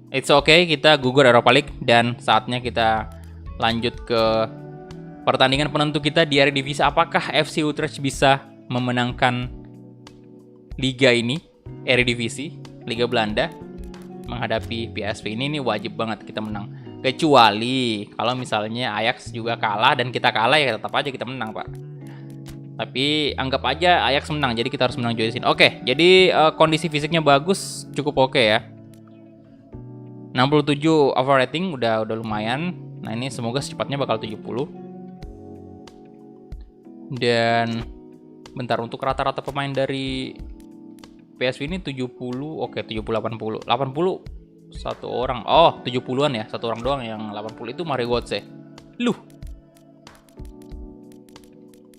It's okay, kita gugur Europa League, dan saatnya kita lanjut ke pertandingan penentu kita di Eredivisie. Apakah FC Utrecht bisa memenangkan liga ini, Eredivisie, Liga Belanda, menghadapi PSV? Ini wajib banget kita menang. Kecuali kalau misalnya Ajax juga kalah dan kita kalah, ya tetap aja kita menang, Pak. Tapi anggap aja Ajax menang, jadi kita harus menang juga di sini. Oke, jadi kondisi fisiknya bagus, cukup oke ya. 67 overrating udah lumayan. Nah, ini semoga secepatnya bakal 70. Dan bentar, untuk rata-rata pemain dari PSV ini 70, oke 70 80. 80 satu orang. Oh, 70-an ya, satu orang doang. Yang 80 itu Mario Götze. Luh.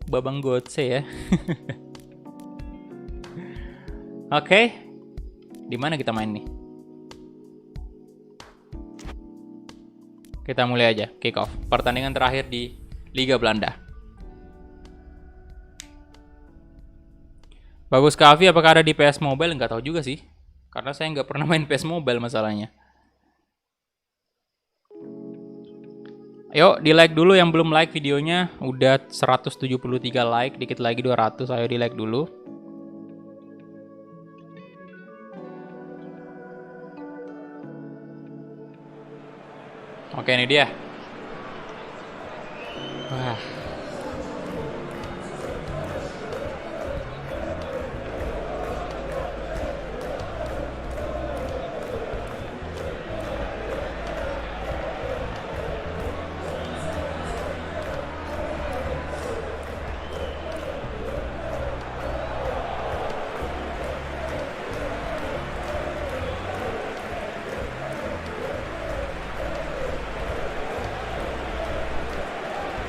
Babang Götze ya. Oke. Di mana kita main nih? Kita mulai aja, kick off. Pertandingan terakhir di Liga Belanda. Bagus Kavi, apakah ada di PS Mobile? Nggak tahu juga sih. Karena saya nggak pernah main PS Mobile masalahnya. Yuk, di like dulu yang belum like videonya. Udah 173 like, dikit lagi 200. Ayo di like dulu. Oke, ini dia. Wah.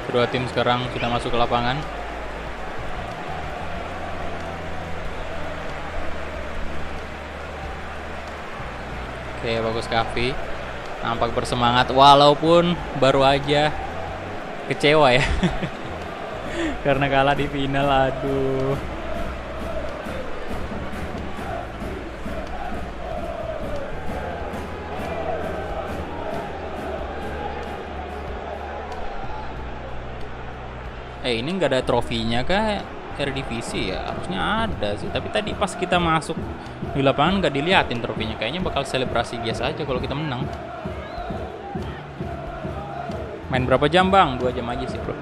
Kedua tim sekarang sudah masuk ke lapangan. Oke, bagus Kavi. Nampak bersemangat walaupun baru aja kecewa ya. Karena kalah di final, aduh. Ini nggak ada trofinya kah Eredivisie ya? Harusnya ada sih. Tapi tadi pas kita masuk di lapangan nggak diliatin trofinya. Kayaknya bakal selebrasi biasa aja kalau kita menang. Main berapa jam bang? 2 jam aja sih bro.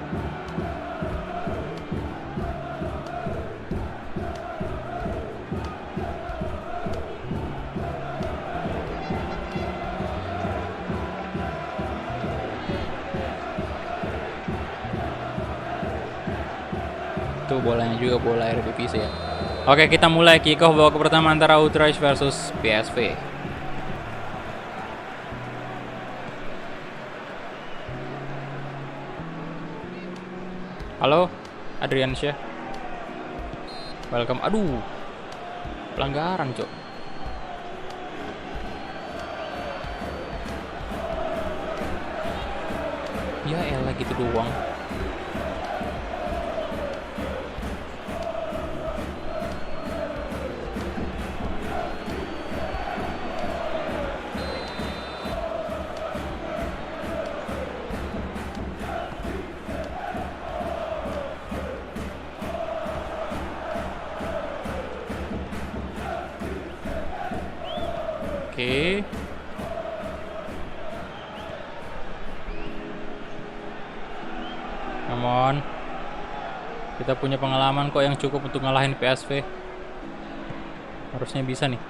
Itu bolanya juga bola Eredivisie ya. Oke, kita mulai kick off babak pertama antara Utrecht versus PSV. Halo, Adriansyah. Welcome. Aduh. Pelanggaran, Cok. Ya elah gitu doang. Oke. Come on. Kita punya pengalaman kok yang cukup untuk ngalahin PSV. Harusnya bisa nih.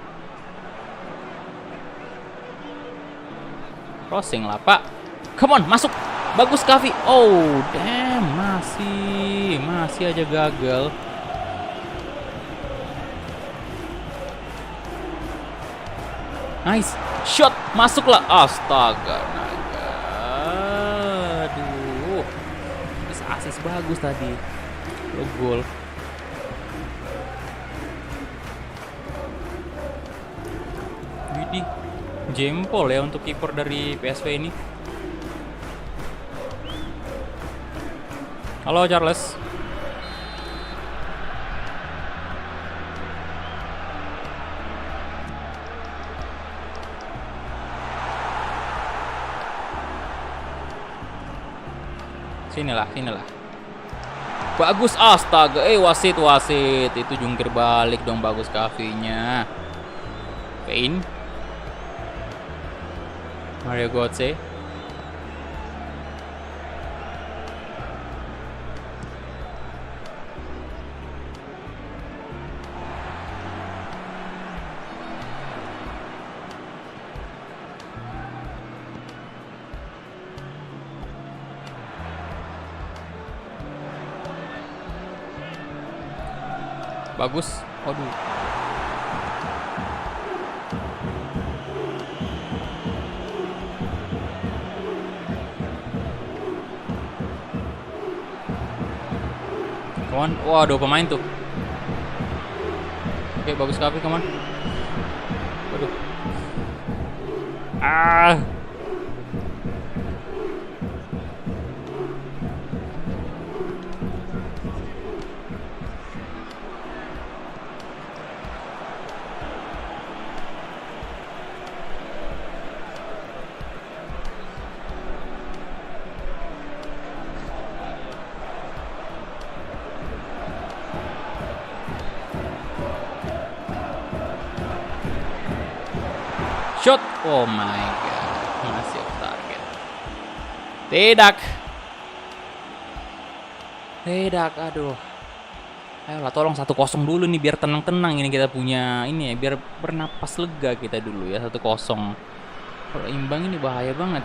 Crossing lah, Pak. Come on, masuk. Bagus Kavi. Oh, damn. Masih aja gagal. Nice. Shot. Masuklah. Astaga. Naga. Aduh. Bisa asis bagus tadi. Lo gol. Widih. Jempol ya untuk kiper dari PSV ini. Halo Charles. Sinilah. Bagus, astaga. Wasit. Itu jungkir balik dong, bagus Kavinya. Pain. Mario Götze. Bagus. Aduh. Come on. Wah, 2 pemain tuh. Oke, bagus Kavi, come on. Waduh. Ah. Shot. Oh my god. Masih off target. Tidak. Tidak, aduh. Ayolah, tolong 1-0 dulu nih biar tenang-tenang ini kita punya ini ya, biar bernapas lega kita dulu ya. 1-0. Kalau imbang ini bahaya banget.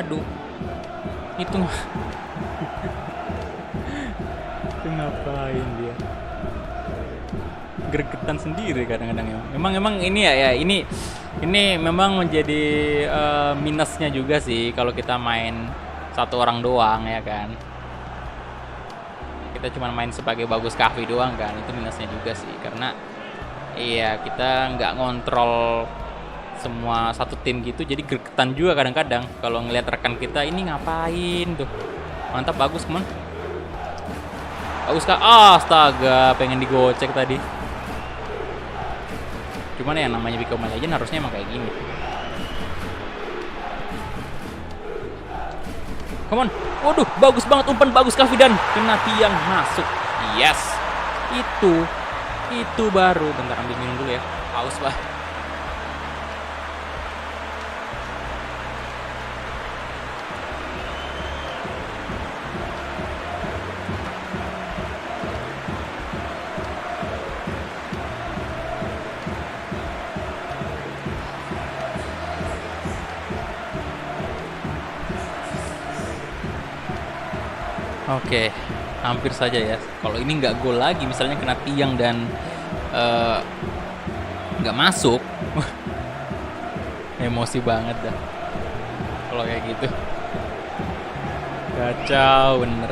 Aduh. Itu itu ngapain dia? Gregetan sendiri kadang-kadang ya. Memang ini ya ini memang menjadi minusnya juga sih kalau kita main 1 orang doang ya kan. Kita cuma main sebagai Bagus Kavi doang kan, itu minusnya juga sih karena iya kita nggak ngontrol semua satu tim gitu, jadi gregetan juga kadang-kadang kalau ngelihat rekan kita ini ngapain tuh. Mantap, bagus teman. Bagus Kak. Astaga, pengen digocek tadi. Cuman ya namanya Bico Mobile Legends harusnya emang kayak gini. Come on. Waduh, bagus banget umpan, bagus Kavi dan kena tiang masuk. Yes. Itu baru. Bentar, ambil minum dulu ya. Haus lah. Oke, hampir saja ya. Kalau ini nggak gol lagi, misalnya kena tiang dan nggak masuk, emosi banget dah. Kalau kayak gitu, kacau bener.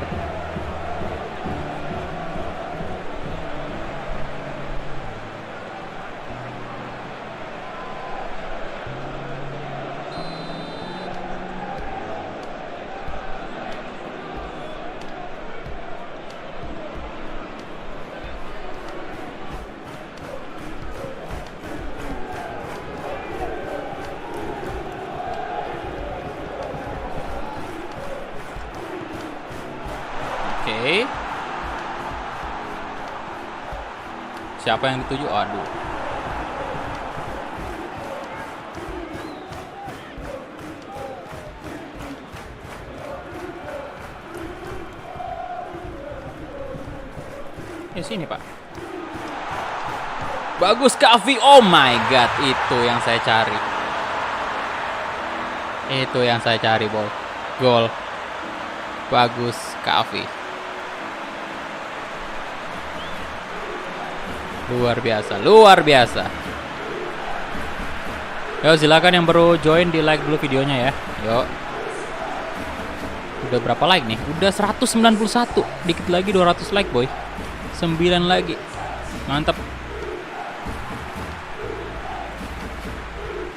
Oke. Siapa yang dituju? Aduh. Sini Pak. Bagus Kavi. Oh my god, itu yang saya cari. Itu yang saya cari, boy. Gol. Bagus Kavi. Luar biasa, luar biasa. Yo, silakan yang baru join di like dulu videonya ya. Yo. Udah berapa like nih? Udah 191. Dikit lagi 200 like, boy. 9 lagi. Mantap.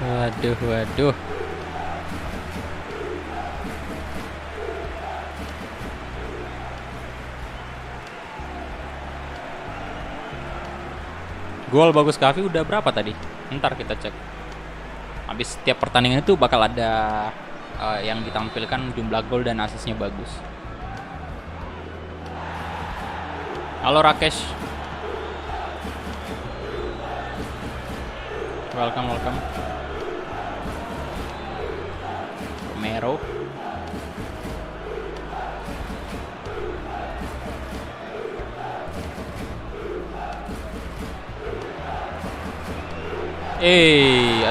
Waduh. Gol Bagus Kavi udah berapa tadi? Ntar kita cek. Habis setiap pertandingan itu bakal ada yang ditampilkan jumlah gol dan asisnya bagus. Halo Rakesh. Welcome. Romero.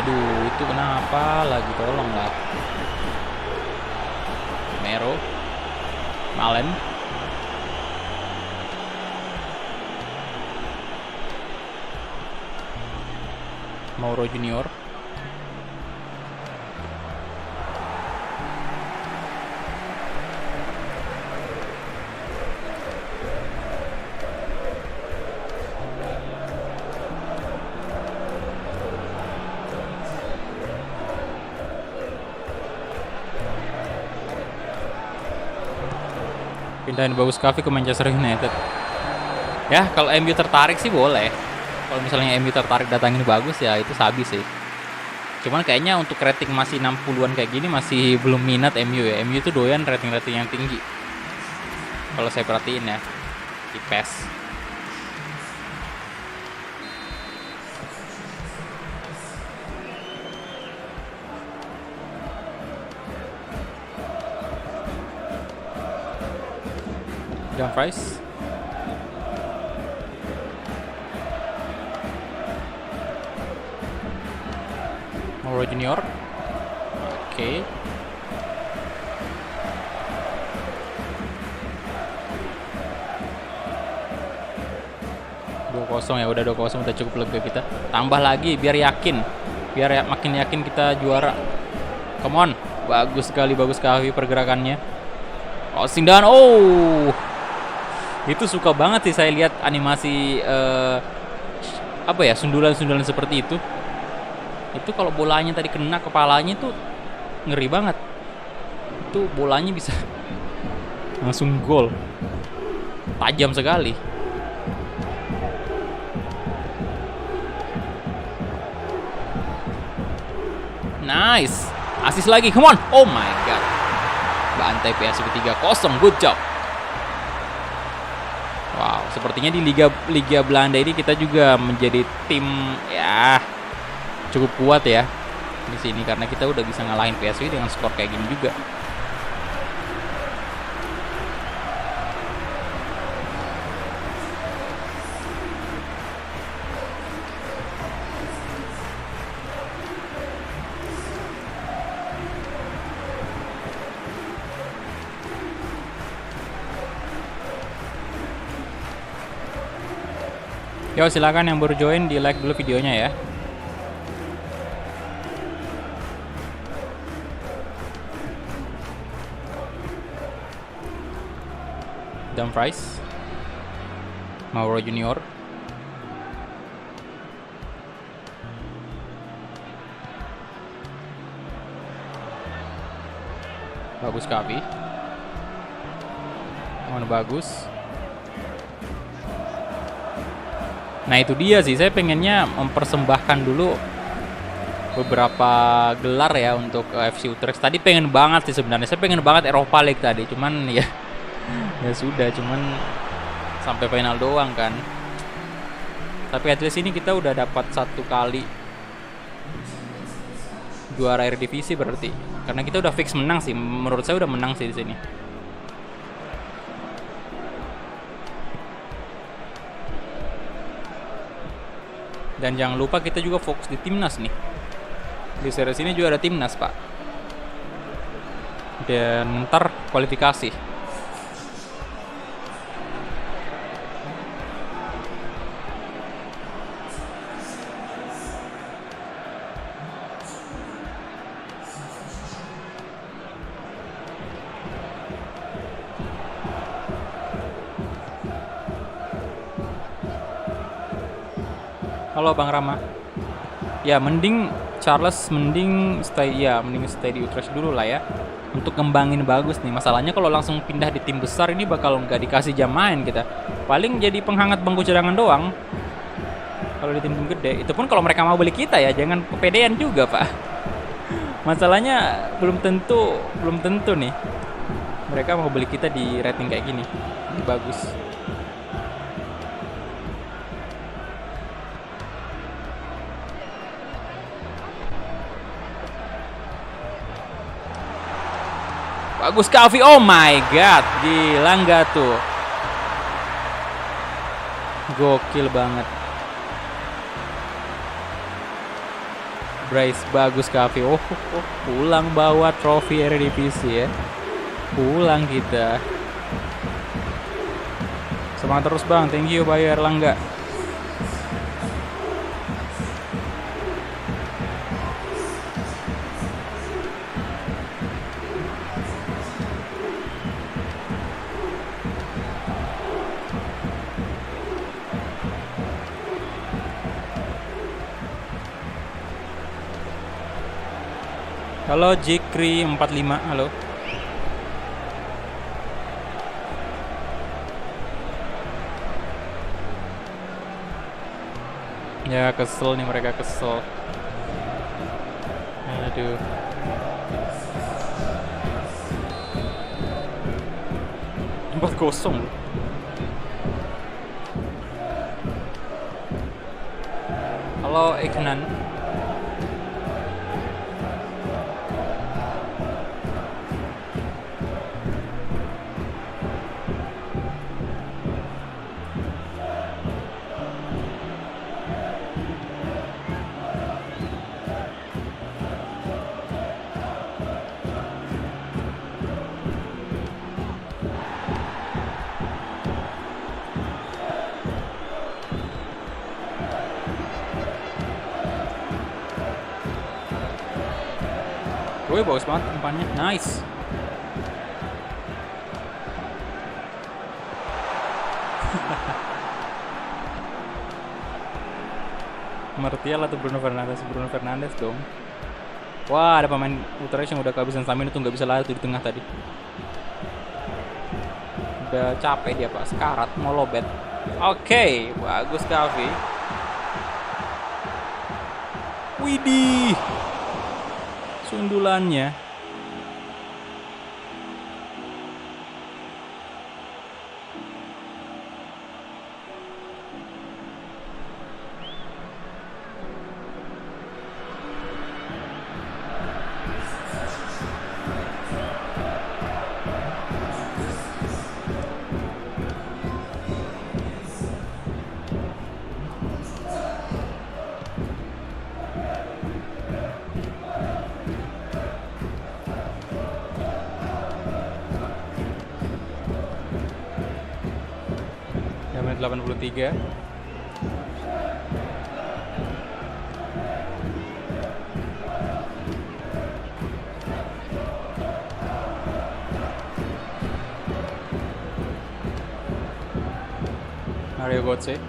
Aduh, itu kenapa lagi, tolong lah. Casemiro, Malen, Mauro Junior, pindahin Bagus Kavi ke Manchester United. Ya, kalau MU tertarik sih boleh. Kalau misalnya MU tertarik datangin Bagus ya itu sabi sih. Cuman kayaknya untuk rating masih 60-an kayak gini masih belum minat MU ya. MU itu doyan rating-rating yang tinggi. Kalau saya perhatiin ya di PES. Dumfries, Mauro Junior, oke. Dua 2-0 ya, udah 2-0 udah cukup lega kita. Tambah lagi biar yakin, makin yakin kita juara. Come on, bagus sekali Bagus Kavi pergerakannya. Crossing dan itu suka banget sih saya lihat animasi apa ya, sundulan-sundulan seperti itu. Itu kalau bolanya tadi kena kepalanya itu ngeri banget. Itu bolanya bisa langsung gol. Tajam sekali. Nice. Asis lagi, come on. Oh my god. Bantai PSV 3-0, good job. Wow, sepertinya di Liga Belanda ini kita juga menjadi tim ya cukup kuat ya di sini karena kita udah bisa ngalahin PSV dengan skor kayak gini juga. Yo, silakan yang baru join di like dulu videonya ya. Dumfries, Mauro Junior, Bagus Kavi, mana bagus. Nah itu dia sih, saya pengennya mempersembahkan dulu beberapa gelar ya untuk FC Utrecht. Tadi pengen banget sih sebenarnya, saya pengen banget Europa League tadi, cuman ya ya sudah, cuman sampai final doang kan. Tapi at least ini kita udah dapat 1 kali juara Eredivisie berarti, karena kita udah fix menang sih, menurut saya udah menang sih di sini. Dan jangan lupa kita juga fokus di timnas nih. Di series ini juga ada timnas, Pak. Dan ntar kualifikasi. Halo Bang Rama. Ya mending Charles mending stay di Utrecht dulu lah ya. Untuk ngembangin bagus nih. Masalahnya kalau langsung pindah di tim besar ini bakal nggak dikasih jam main kita. Paling jadi penghangat bangku cadangan doang. Kalau di tim-tim gede. Itu pun kalau mereka mau beli kita ya, jangan kepedean juga, Pak. Masalahnya belum tentu nih. Mereka mau beli kita di rating kayak gini. Ini bagus. Bagus Kavi, oh my god, gila nggak tuh? Gokil banget. Brace bagus Kavi, pulang bawa trofi Eredivisie ya. Pulang kita. Semangat terus bang, thank you Bayu Erlangga. Halo Jikri 45, halo. Ya kesel nih mereka, kesel. Aduh. Empat kosong. Halo Eknan. Woi, bagus banget umpannya, nice. Martial atau Bruno Fernandes? Bruno Fernandes dong. Wah, ada pemain Utrecht yang udah kehabisan stamina tuh, nggak bisa lari tuh di tengah tadi. Udah capek dia pak, sekarat mau lobet. Oke, bagus Gavi. Widih, sundulannya. Menit 83. Mario Götze.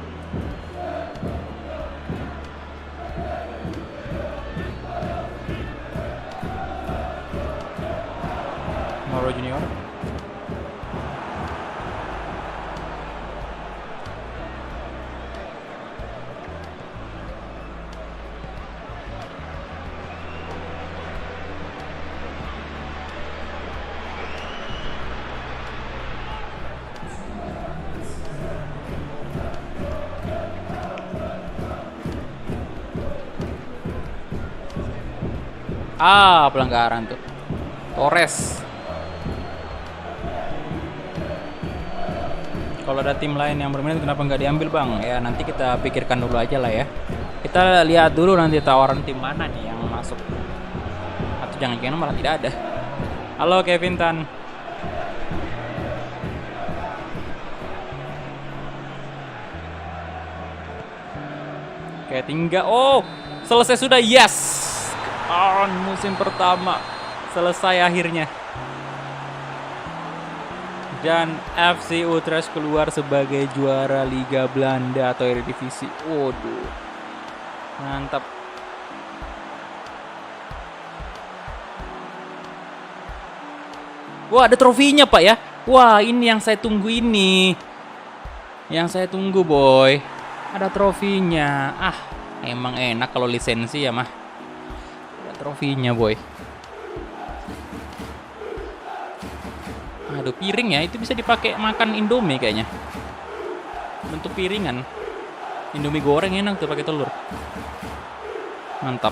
Mauro Junior. Pelanggaran tuh. Torres. Kalau ada tim lain yang berminat kenapa nggak diambil bang? Ya nanti kita pikirkan dulu aja lah ya. Kita lihat dulu nanti tawaran tim mana nih yang masuk. Atau jangan-jangan malah tidak ada. Halo Kevin Tan. Oke tinggal. Oh selesai sudah, yes. Musim pertama selesai akhirnya. Dan FC Utrecht keluar sebagai juara Liga Belanda atau Eredivisie. Waduh, mantap. Wah, ada trofinya pak ya. Wah, ini yang saya tunggu ini. Yang saya tunggu boy. Ada trofinya. Emang enak kalau lisensi ya mah. Ada trofinya boy. Aduh, piring ya, itu bisa dipakai makan Indomie kayaknya. Bentuk piringan. Indomie goreng enak tuh pakai telur. Mantap.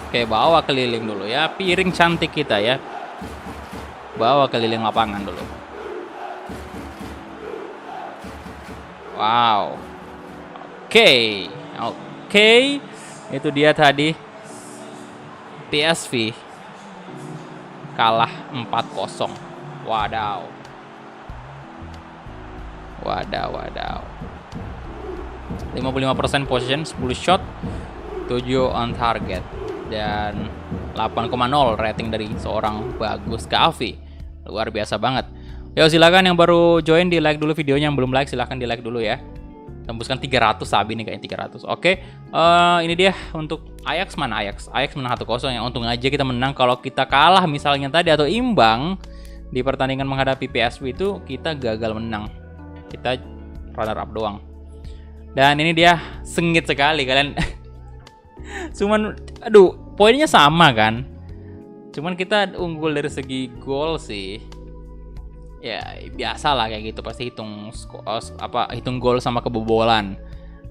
Oke, bawa keliling dulu ya. Piring cantik kita ya. Bawa keliling lapangan dulu. Wow. Oke. Itu dia tadi PSV kalah 4-0. Wadaw. 55% possession, 10 shot, 7 on target, dan 8,0 rating dari seorang Bagus Kaffi. Luar biasa banget. Yo, silakan yang baru join di like dulu videonya, yang belum like silakan di like dulu ya. Tembuskan 300 sabi nih, kayaknya 300. Oke, ini dia untuk Ajax. Mana Ajax? Ajax menang 1-0. Yang untung aja kita menang. Kalau kita kalah misalnya tadi atau imbang di pertandingan menghadapi PSV itu, kita gagal menang. Kita runner up doang. Dan ini dia, sengit sekali kalian. Cuman aduh, poinnya sama kan. Cuman kita unggul dari segi gol sih. Ya biasa lah kayak gitu, pasti hitung hitung gol sama kebobolan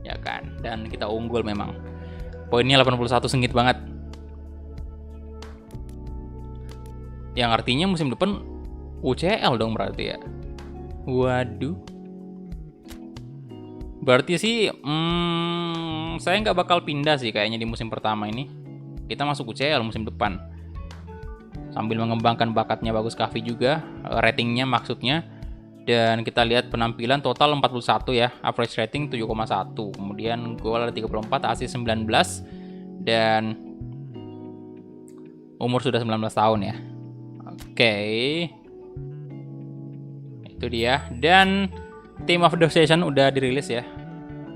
ya kan, dan kita unggul memang. Poinnya 81, sengit banget. Yang artinya musim depan UCL dong berarti ya. Waduh. Berarti sih saya nggak bakal pindah sih kayaknya di musim pertama ini. Kita masuk UCL musim depan. Sambil mengembangkan bakatnya Bagus Kaffi juga, ratingnya maksudnya. Dan kita lihat penampilan total 41 ya, average rating 7,1. Kemudian gol ada 34, assist 19, dan umur sudah 19 tahun ya. Oke. Itu dia. Dan team of the season udah dirilis ya.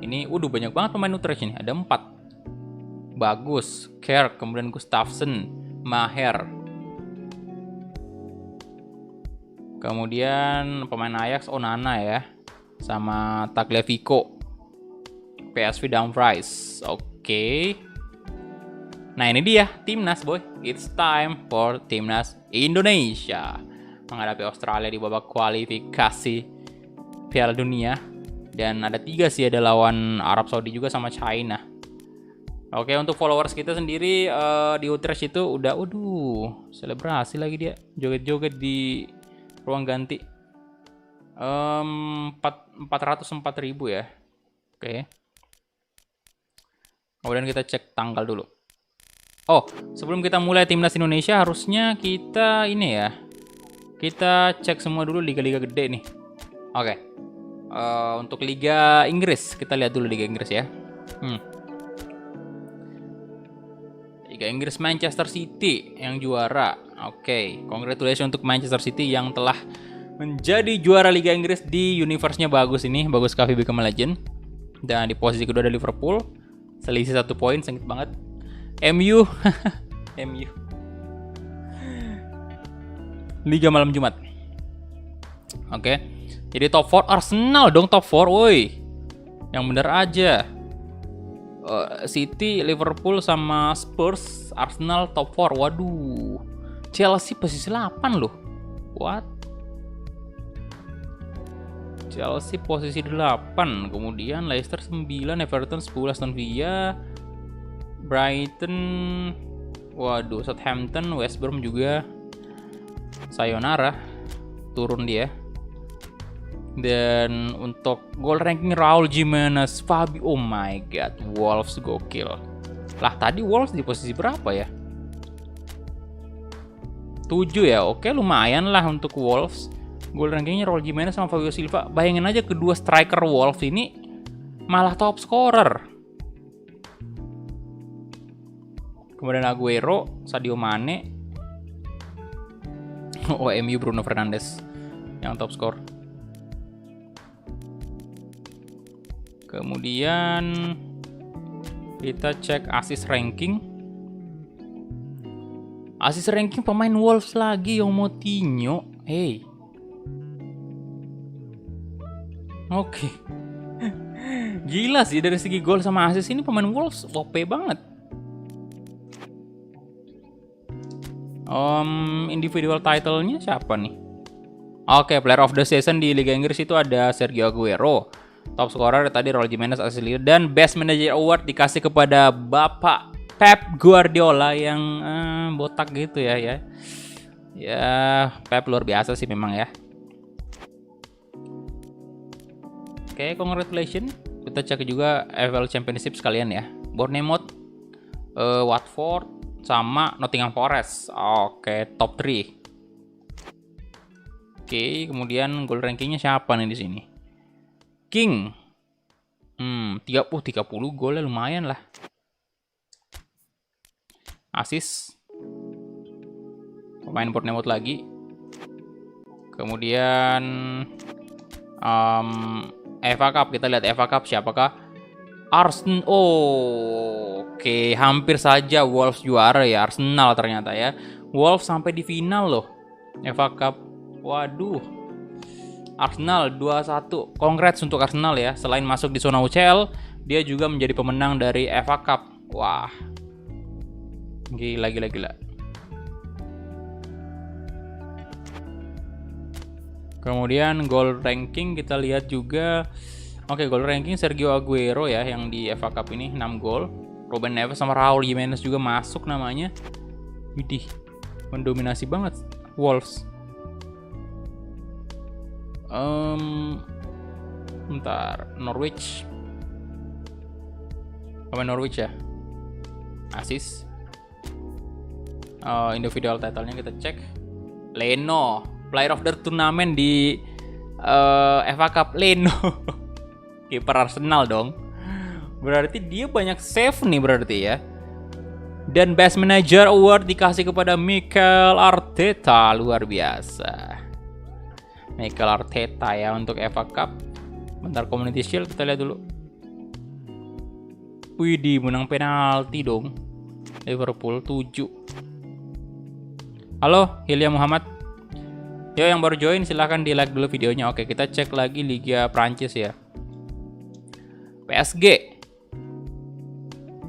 Ini banyak banget pemain Utrecht ini, ada 4. Bagus, Kerk, kemudian Gustafsson, Maher. Kemudian pemain Ajax Onana ya, sama Tagliafico. PSV Dumfries. Oke. Nah ini dia Timnas boy. It's time for Timnas Indonesia menghadapi Australia di babak kualifikasi Piala Dunia. Dan ada 3 sih, ada lawan Arab Saudi juga sama China. Oke, untuk followers kita sendiri di Utrecht itu udah, selebrasi lagi dia, joget-joget di ruang ganti. 404.000 ya. Oke. Kemudian kita cek tanggal dulu. Oh, sebelum kita mulai Timnas Indonesia harusnya kita ini ya. Kita cek semua dulu liga-liga gede nih. Oke. Untuk Liga Inggris, kita lihat dulu Liga Inggris ya. Liga Inggris, Manchester City yang juara. Oke, congratulations untuk Manchester City yang telah menjadi juara Liga Inggris di universe-nya Bagus ini. Bagus Kaffi Become a Legend. Dan di posisi kedua ada Liverpool, selisih 1 poin, sengit banget. MU, MU. Liga malam Jumat. Oke, jadi top 4 Arsenal dong, top 4, woi. Yang bener aja. City, Liverpool sama Spurs, Arsenal top 4. Waduh. Chelsea posisi 8 loh. What? Chelsea posisi 8. Kemudian Leicester 9, Everton 10, Aston Villa, Brighton, waduh, Southampton, West Brom juga sayonara, turun dia. Dan untuk goal ranking Raul Jimenez, Fabi, oh my god, Wolves gokil. Lah tadi Wolves di posisi berapa ya? 7 ya, oke lumayan lah untuk Wolves. Goal rankingnya Raul Jimenez sama Fabio Silva. Bayangin aja kedua striker Wolves ini malah top scorer. Kemudian Aguero, Sadio Mane, MU Bruno Fernandes yang top score. Kemudian kita cek assist ranking. Assist ranking pemain Wolves lagi, yang Moutinho. Hey. Oke. Gila sih dari segi gol sama assist ini pemain Wolves OP banget. Individual title-nya siapa nih? Oke, player of the season di Liga Inggris itu ada Sergio Aguero. Top scorer tadi Raul Jimenez, assist leader, dan Best Manager Award dikasih kepada Bapak Pep Guardiola yang botak gitu ya. Ya, Pep luar biasa sih memang ya. Oke, congratulations. Kita cek juga FL Championship sekalian ya. Bournemouth, Watford, sama Nottingham Forest. Oke, top 3. Oke, kemudian goal rankingnya siapa nih di sini? King. 30 golnya lumayan lah. Assist. Pemain Bournemouth lagi. Kemudian FA Cup, kita lihat FA Cup siapakah? Arsenal. Oke, hampir saja Wolves juara ya. Arsenal ternyata ya. Wolves sampai di final loh. FA Cup. Waduh. Arsenal 2-1. Congrats untuk Arsenal ya. Selain masuk di zona UCL, dia juga menjadi pemenang dari FA Cup. Wah. Gila. Kemudian goal ranking kita lihat juga. Oke, goal ranking Sergio Aguero ya yang di FA Cup ini 6 gol. Ruben Neves sama Raul Jimenez juga masuk namanya. Widih, mendominasi banget Wolves. Bentar, Norwich. Pemain Norwich ya. Assist. Individual title-nya kita cek. Leno, player of the tournament di FA Cup. Leno. Kiper Arsenal dong. Berarti dia banyak save nih berarti ya. Dan Best Manager Award dikasih kepada Mikel Arteta. Luar biasa. Mikel Arteta ya untuk FA Cup. Bentar, Community Shield kita lihat dulu. Widih, menang penalti dong. Liverpool 7. Halo, Hilya Muhammad. Yo, yang baru join silahkan di like dulu videonya. Oke, kita cek lagi Liga Prancis ya. PSG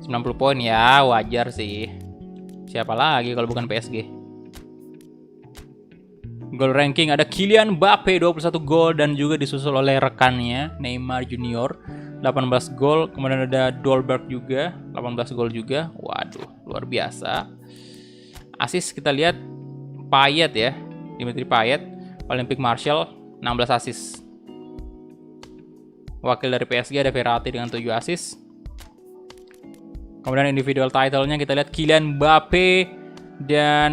90 poin ya, wajar sih. Siapa lagi kalau bukan PSG? Goal ranking ada Kylian Mbappe 21 gol dan juga disusul oleh rekannya Neymar Junior 18 gol. Kemudian ada Dolberg juga 18 gol juga. Waduh, luar biasa. Assist kita lihat Payet ya, Dimitri Payet, Olympique Marseille 16 assist. Wakil dari PSG ada Verratti dengan 7 assist. Kemudian individual title-nya kita lihat Kylian Mbappe dan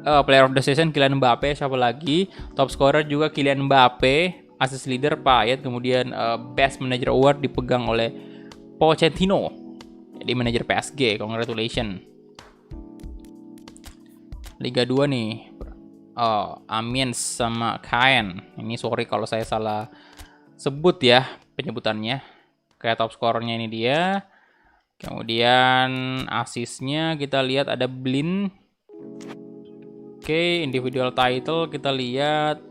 player of the season Kylian Mbappe, siapa lagi? Top scorer juga Kylian Mbappe, assist leader Payet, kemudian best manager award dipegang oleh Pochettino. Jadi manajer PSG, congratulations. Liga 2 nih. Amiens sama Caen. Ini sorry kalau saya salah sebut ya penyebutannya. Kayak top scorernya ini dia. Kemudian asisnya kita lihat ada Blin. Oke, individual title kita lihat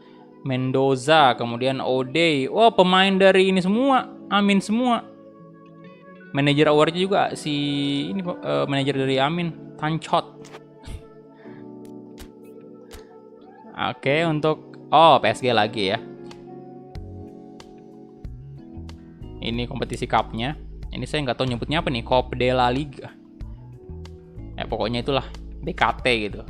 Mendoza, kemudian O'Day. Oh, pemain dari ini semua, Amin semua. Manager awardnya juga si ini manajer dari Amin, Tanchot. Oke, untuk PSG lagi ya. Ini kompetisi cupnya. Ini saya nggak tahu nyebutnya apa nih, Coupe de la Liga. Pokoknya itulah DKT gitu.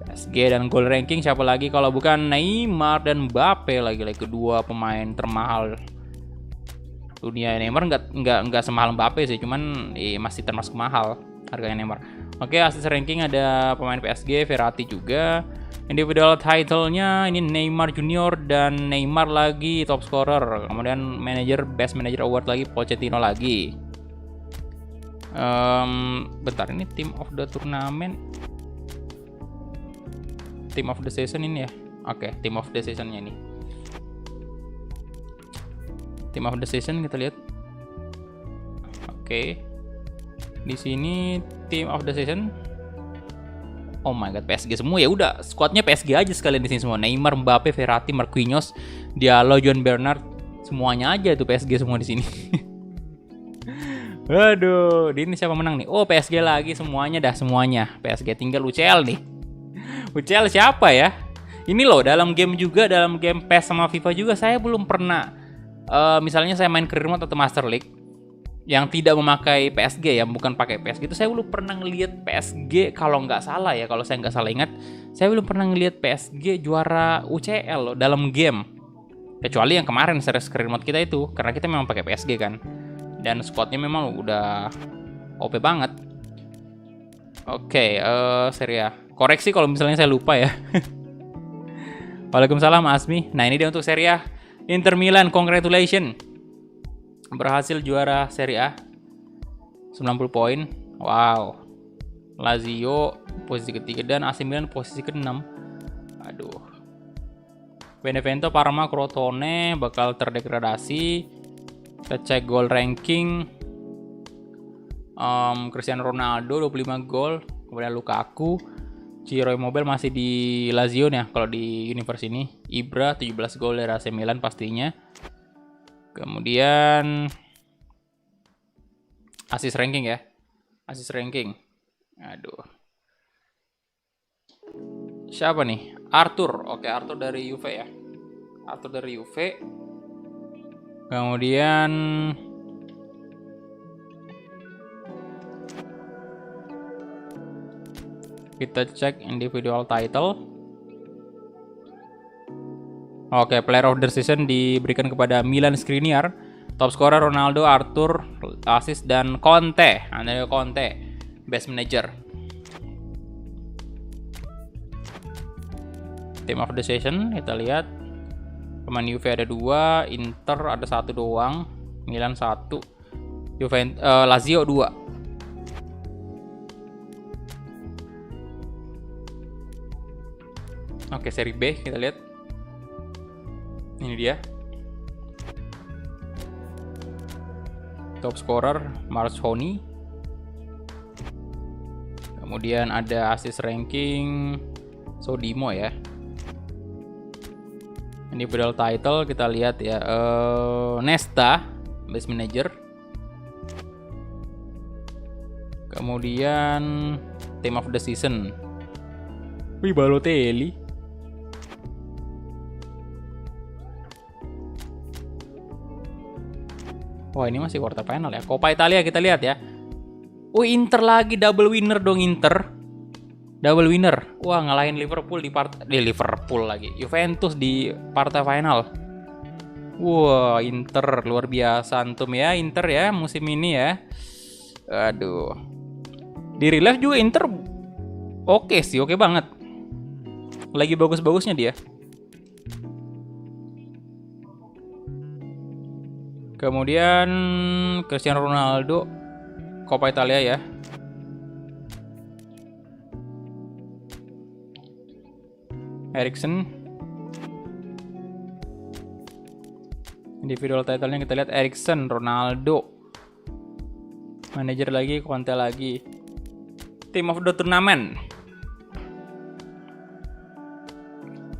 PSG dan goal ranking siapa lagi kalau bukan Neymar dan Mbappe, lagi-lagi kedua pemain termahal dunia. Neymar nggak semahal Mbappe sih, cuman masih termasuk mahal harganya Neymar. Oke, assist ranking ada pemain PSG, Verratti juga. Individual title-nya ini Neymar Junior dan Neymar lagi top scorer. Kemudian best manager award lagi Pochettino lagi. Bentar, ini team of the tournament, team of the season ini ya. Oke, team of the season-nya ini. Team of the season kita lihat. Oke. Di sini team of the season. Oh my god, PSG semua ya. Udah, squadnya PSG aja sekalian di sini semua. Neymar, Mbappe, Verratti, Marquinhos, Diallo, John Bernard, semuanya aja tuh PSG semua di sini. Waduh, ini siapa menang nih? Oh, PSG lagi semuanya dah, semuanya. PSG tinggal UCL nih. UCL siapa ya? Ini loh, dalam game juga, dalam game PES sama FIFA juga saya belum pernah misalnya saya main Career Mode atau Master League yang tidak memakai PSG ya, bukan pakai PSG, itu saya belum pernah ngelihat PSG, kalau nggak salah ya, kalau saya nggak salah ingat, saya belum pernah ngelihat PSG juara UCL loh, dalam game. Kecuali yang kemarin series Career Mode kita itu, karena kita memang pakai PSG kan, dan squadnya memang udah OP banget. Oke, Serie A. Koreksi kalau misalnya saya lupa ya. Waalaikumsalam Asmi. Nah, ini dia untuk Serie A. Inter Milan, congratulations. Berhasil juara Serie A. 90 poin. Wow. Lazio posisi ketiga dan AC Milan posisi ke-6. Aduh. Benevento, Parma, Crotone bakal terdegradasi. Kita cek gol ranking. Cristiano Ronaldo 25 gol, kemudian Lukaku. Ciro Immobile masih di Lazio nih kalau di universe ini. Ibra 17 gol dari AC Milan pastinya. Kemudian assist ranking ya. Assist ranking. Aduh. Siapa nih? Arthur. Oke, Arthur dari Juve ya. Arthur dari Juve. Kemudian kita cek individual title. Oke, player of the season diberikan kepada Milan Skriniar. Top scorer Ronaldo, Arthur, assist dan Conte. Antonio Conte, best manager. Team of the season kita lihat. Pemain Juve ada 2, Inter ada 1 doang, Milan 1, Lazio 2. Oke, seri B kita lihat. Ini dia. Top scorer Marzoni. Kemudian ada assist ranking Sodimo ya. Individual title kita lihat ya. Nesta best manager. Kemudian team of the season Balotelli. Wah, ini masih quarter final ya. Coppa Italia kita lihat ya. Inter lagi, double winner dong Inter. Double winner. Wah, ngalahin Liverpool di Liverpool lagi. Juventus di partai final. Wah, Inter luar biasa antum ya, Inter ya musim ini ya. Aduh. Di real life juga Inter oke sih, oke banget. Lagi bagus-bagusnya dia. Kemudian Cristiano Ronaldo Coppa Italia ya. Eriksen. Individual title-nya kita lihat Eriksen, Ronaldo. Manager lagi, Conte lagi. Team of the tournament.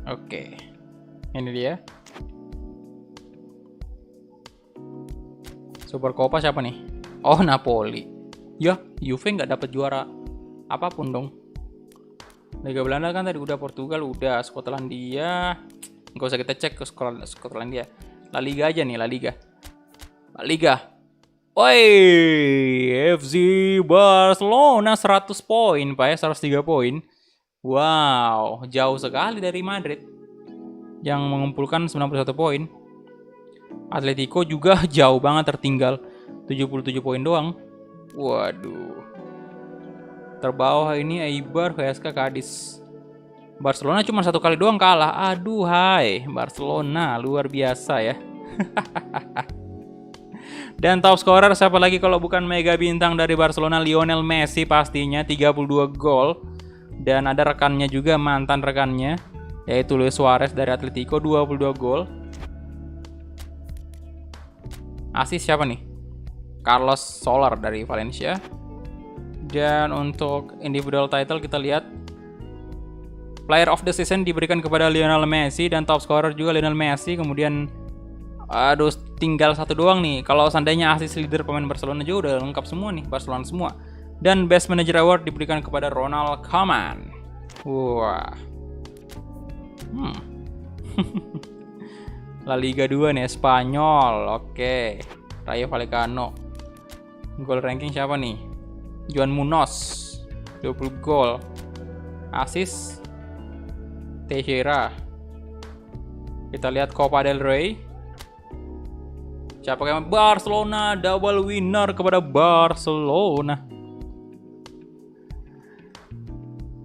Oke. Ini dia. Super Coppa siapa nih? Oh, Napoli. Ya, Juve nggak dapat juara apapun dong. Liga Belanda kan tadi udah, Portugal udah, Skotlandia nggak usah kita cek ke Skotlandia. La Liga aja nih, La Liga. Woi, FC Barcelona 100 poin Pak ya, 103 poin. Wow, jauh sekali dari Madrid yang mengumpulkan 91 poin. Atletico juga jauh banget tertinggal, 77 poin doang. Waduh. Terbawah ini Eibar, VSK, Cadiz. Barcelona cuma 1 kali doang kalah. Aduh, hai Barcelona luar biasa ya. Dan top scorer siapa lagi kalau bukan mega bintang dari Barcelona, Lionel Messi pastinya, 32 gol. Dan ada rekannya juga, mantan rekannya, yaitu Luis Suarez dari Atletico, 22 gol. Assist siapa nih? Carlos Soler dari Valencia. Dan untuk individual title kita lihat player of the season diberikan kepada Lionel Messi dan top scorer juga Lionel Messi. Kemudian aduh, tinggal 1 doang nih. Kalau seandainya assist leader pemain Barcelona juga udah lengkap semua nih, Barcelona semua. Dan best manager award diberikan kepada Ronald Koeman. Wah. La Liga 2 nih, Spanyol. Oke. Rayo Vallecano. Goal ranking siapa nih? Juan Munoz 20 gol. Assist Teixeira. Kita lihat Copa del Rey. Siapa yang Barcelona, double winner kepada Barcelona.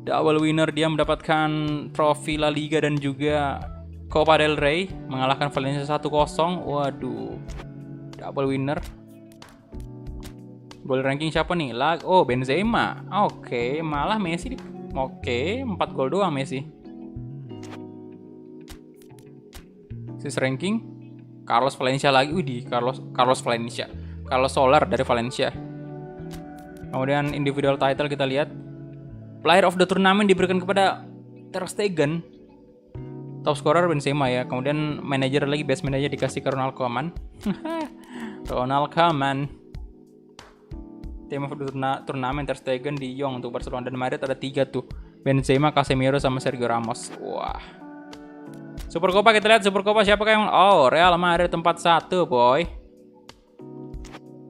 Double winner, dia mendapatkan trofi La Liga dan juga Copa del Rey, mengalahkan Valencia 1-0. Waduh, double winner. Gol ranking siapa nih? Oh, Benzema. Oke, malah Messi. Oke, 4 gol doang Messi. Assist ranking Carlos Valencia lagi. Widih, Carlos Valencia. Carlos Soler dari Valencia. Kemudian individual title kita lihat. Player of the tournament diberikan kepada Ter Stegen. Top scorer Benzema ya. Kemudian manager lagi, best manager dikasih ke Ronald Koeman. Ronald Koeman. Team of the tournament Ter Stegen, De Jong untuk Barcelona, dan Madrid ada 3 tuh. Benzema, Casemiro sama Sergio Ramos. Wah. Supercopa kita lihat, Supercopa siapa yang Real Madrid tempat 1, boy.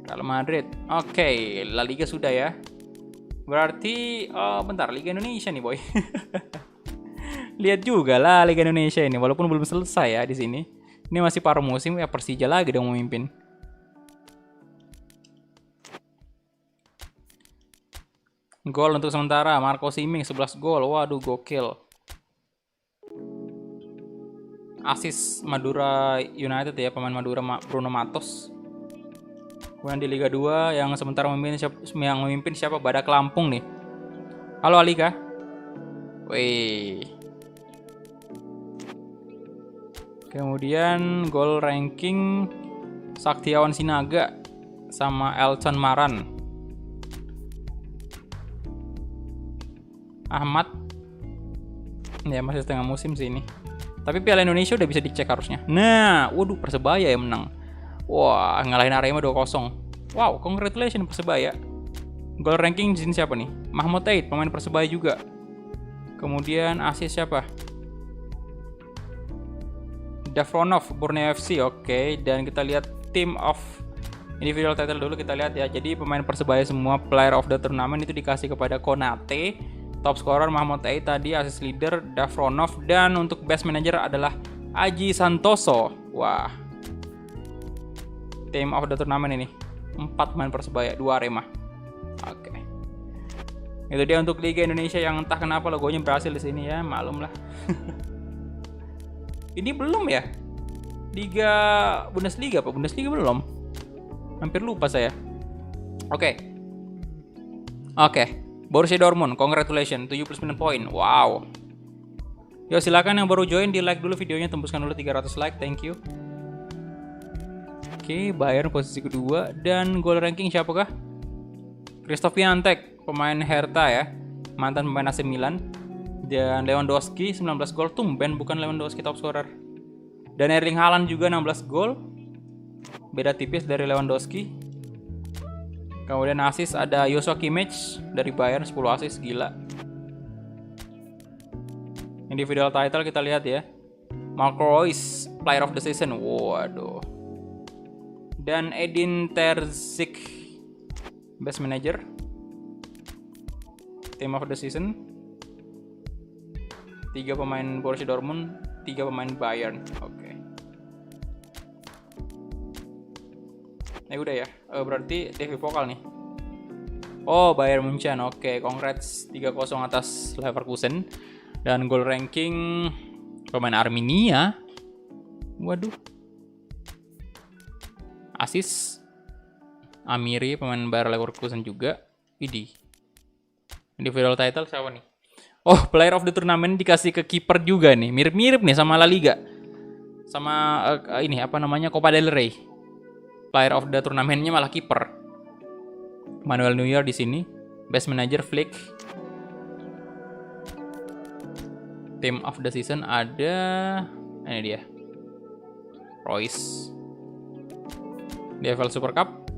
Real Madrid. Oke, La Liga sudah ya. Berarti bentar, Liga Indonesia nih, boy. Lihat juga lah Liga Indonesia ini, walaupun belum selesai ya di sini. Ini masih paruh musim ya, Persija lagi dong memimpin. Gol untuk sementara Marco Simic 11 gol. Waduh, gokil. Asis Madura United ya, pemain Madura Bruno Matos. Kemudian di Liga 2 yang sementara memimpin siapa? Badak Lampung nih. Halo Alika. Wih. Kemudian gol ranking Saktiawan Sinaga sama Elton Maran. Ahmad. Ya masih setengah musim sih ini. Tapi Piala Indonesia udah bisa dicek harusnya. Nah, waduh, Persebaya yang menang. Wah, ngalahin Arema 2-0. Wow, congratulations Persebaya. Gol ranking di sini siapa nih? Mahmud Ait, pemain Persebaya juga. Kemudian asis siapa? Davronov, Borneo FC. Oke, dan kita lihat team of individual title dulu kita lihat ya. Jadi pemain Persebaya semua, player of the tournament itu dikasih kepada Konate. Top scorer Mahmud Ait tadi, assist leader Davronov, dan untuk best manager adalah Aji Santoso. Wah. Team of the tournament ini 4 pemain Persebaya, 2 Arema. Oke. Itu dia untuk Liga Indonesia yang entah kenapa logonya berhasil di sini ya, maklum lah. Ini belum ya? Liga Bundesliga apa? Bundesliga belum. Hampir lupa saya. Oke. Borussia Dortmund, congratulations, 79 poin. Wow. Yo, silakan yang baru join di like dulu videonya, tembuskan dulu 300 like, thank you. Oke, Bayern posisi kedua, dan gol ranking siapakah? Christoph Piatek, pemain Hertha ya, mantan pemain AC Milan. Dan Lewandowski 19 gol, tumben bukan Lewandowski top scorer. Dan Erling Haaland juga 16 gol. Beda tipis dari Lewandowski. Kemudian assist ada Joshua Kimmich dari Bayern 10 assist, gila. Individual title kita lihat ya. Marco Reus, player of the season. Waduh. Dan Edin Terzic, best manager. Team of the season. 3 pemain Borussia Dortmund, 3 pemain Bayern. Oke. Udah ya. Berarti TV Pokal nih. Oh, Bayern Munchen. Oke, congrats 3-0 atas Leverkusen. Dan goal ranking pemain Arminia. Waduh. Asis Amiri, pemain Bayer Leverkusen juga. Widih. Individual title siapa nih? Oh, player of the tournament dikasih ke kiper juga nih. Mirip-mirip nih sama La Liga. Sama ini apa namanya? Copa del Rey. Player of the tournamentnya malah kiper. Manuel Neuer di sini. Best manager Flick. Team of the season ada, ini dia, Reus. DFL Super Cup.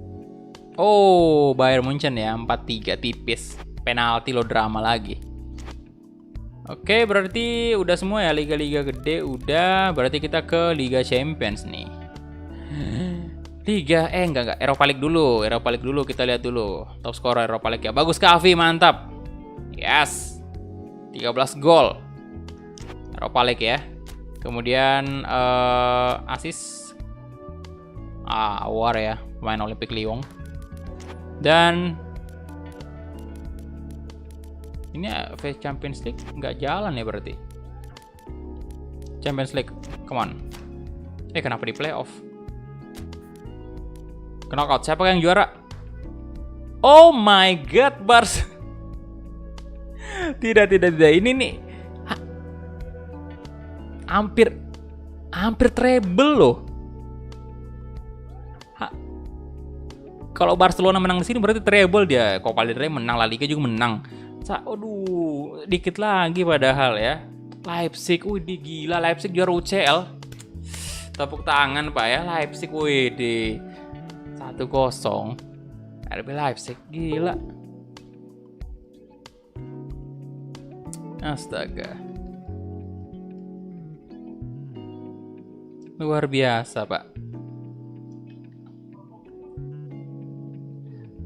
Oh, Bayern Munchen ya, 4-3 tipis. Penalti lo, drama lagi. Oke, berarti udah semua ya, liga-liga gede udah. Berarti kita ke Liga Champions nih. Enggak, Europa League dulu, kita lihat dulu. Top scorer Europa League ya, Bagus Kavi, mantap. Yes. 13 gol. Europa League ya. Kemudian assist Awar ya, pemain Olympique Lyon. Dan Ini AFC Champions League nggak jalan ya berarti. Champions League, come on. Kenapa di playoff? Knockout, siapa yang juara? Oh my god, Bars. Tidak. Ini nih hampir treble loh. Kalau Barcelona menang di sini berarti treble dia. Copa del Rey menang, La Liga juga menang. Aduh, dikit lagi padahal ya. Leipzig, wih gila, Leipzig juara UCL. Tepuk tangan Pak ya, Leipzig, wih 1-0. RB Leipzig, gila. Astaga. Luar biasa, Pak.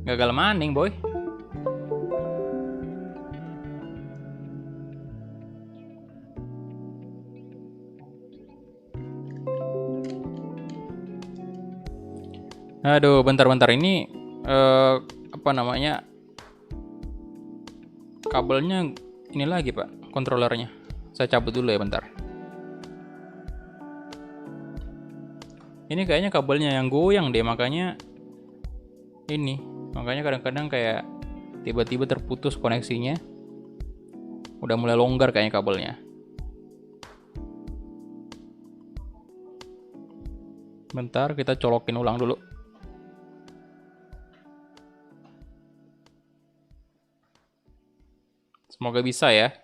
Gagal maning, boy. Aduh, bentar ini apa namanya? Kabelnya ini lagi, Pak, kontrolernya. Saya cabut dulu ya bentar. Ini kayaknya kabelnya yang goyang deh, makanya kadang-kadang kayak tiba-tiba terputus koneksinya. Udah mulai longgar kayaknya kabelnya. Bentar, kita colokin ulang dulu. Semoga bisa ya.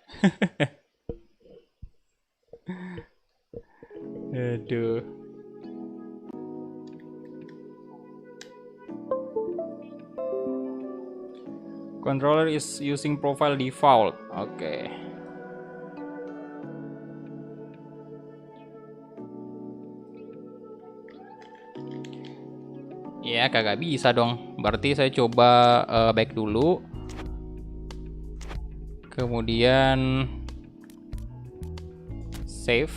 Aduh. Controller is using profile default. Oke. Ya, kagak bisa dong. Berarti saya coba back dulu. Kemudian save.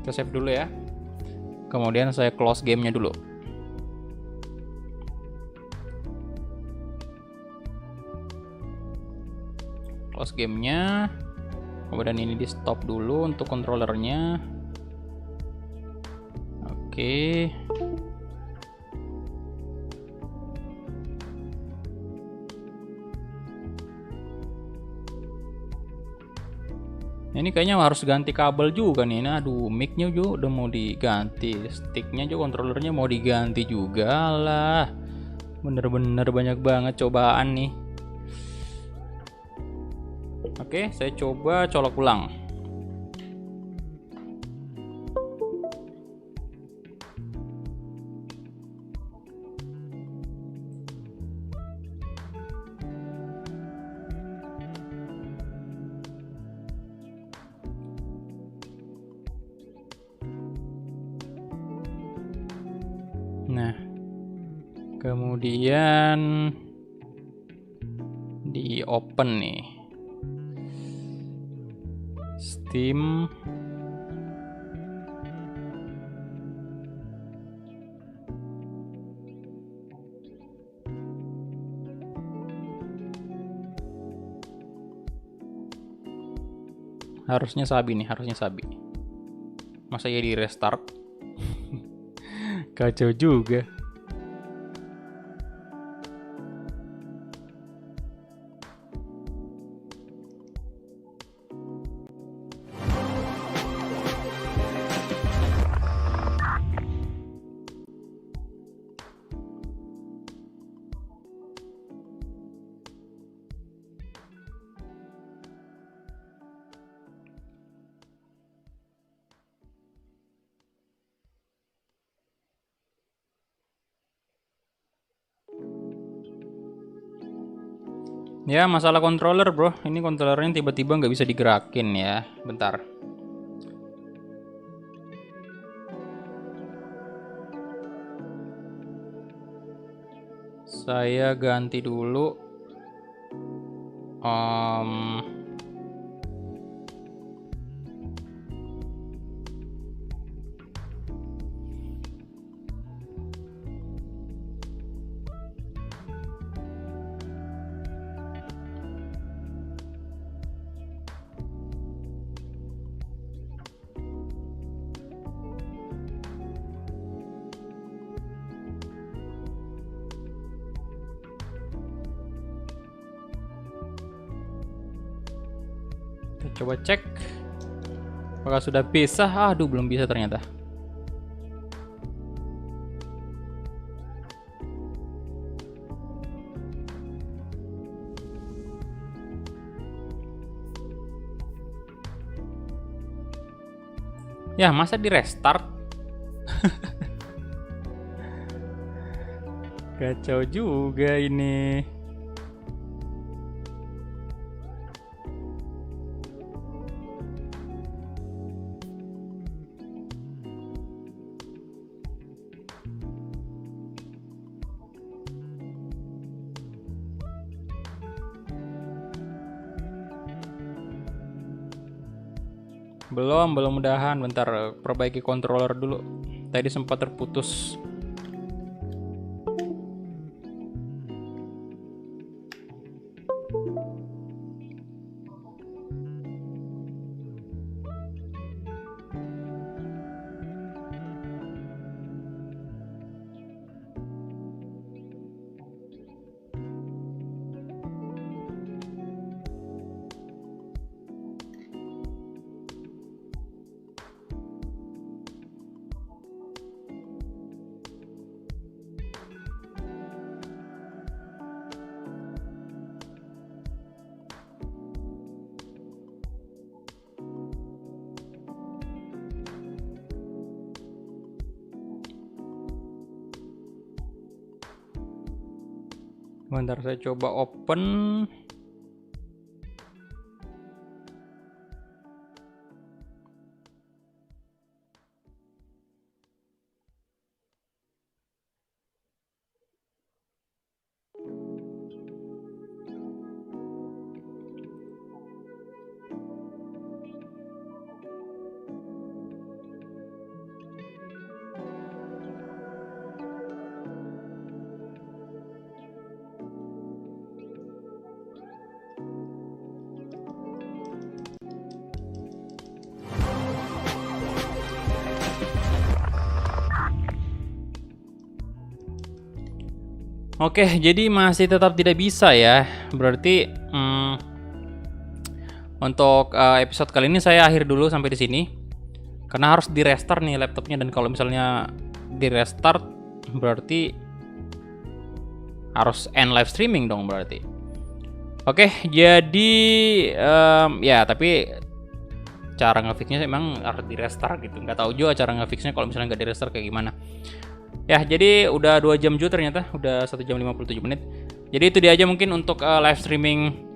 Kita save dulu ya. Kemudian saya close gamenya dulu. Close gamenya. Kemudian ini di stop dulu untuk controllernya. Oke. Ini kayaknya harus ganti kabel juga nih. Nah, aduh, mic-nya juga udah mau diganti, stick-nya juga, controller-nya mau diganti juga lah. Bener-bener banyak banget cobaan nih. Oke, saya coba colok ulang. Nah, kemudian di open nih Steam. Harusnya sabi nih, harusnya sabi. Masa ya di restart? Kacau juga. Ya, masalah controller bro. Ini controllernya tiba-tiba nggak bisa digerakin ya. Bentar. Saya ganti dulu. Coba cek. Apakah sudah bisa? Aduh, belum bisa ternyata. Ya, masa di restart? Kacau juga ini. Belum mudahan. Bentar, perbaiki controller dulu. Tadi sempat terputus. Bentar, saya coba open. Oke, jadi masih tetap tidak bisa ya. Berarti untuk episode kali ini saya akhir dulu sampai di sini. Karena harus di restart nih laptopnya, dan kalau misalnya di restart berarti harus end live streaming dong berarti. Oke, jadi ya tapi cara ngefixnya emang harus di restart gitu. Nggak tahu juga cara ngefixnya kalau misalnya nggak di restart kayak gimana. Ya, jadi udah 2 jam juga ternyata, udah 1 jam 57 menit. Jadi itu dia aja mungkin untuk live streaming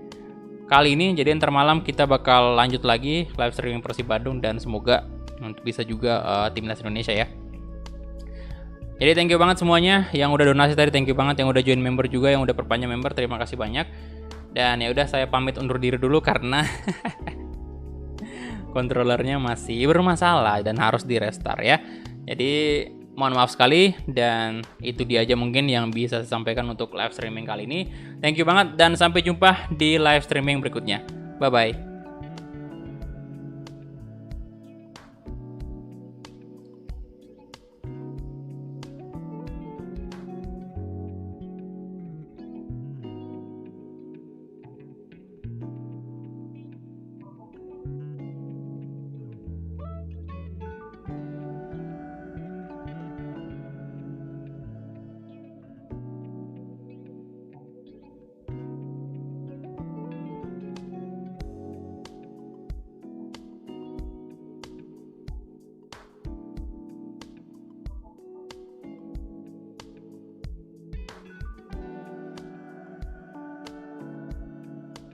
kali ini. Jadi ntar malam kita bakal lanjut lagi live streaming Persib Bandung, dan semoga untuk bisa juga timnas Indonesia ya. Jadi thank you banget semuanya yang udah donasi tadi, thank you banget yang udah join member juga, yang udah perpanjang member, terima kasih banyak. Dan ya udah, saya pamit undur diri dulu karena kontrolernya masih bermasalah dan harus di restart ya. Jadi mohon maaf sekali, dan itu dia aja mungkin yang bisa saya sampaikan untuk live streaming kali ini. Thank you banget, dan sampai jumpa di live streaming berikutnya. Bye-bye.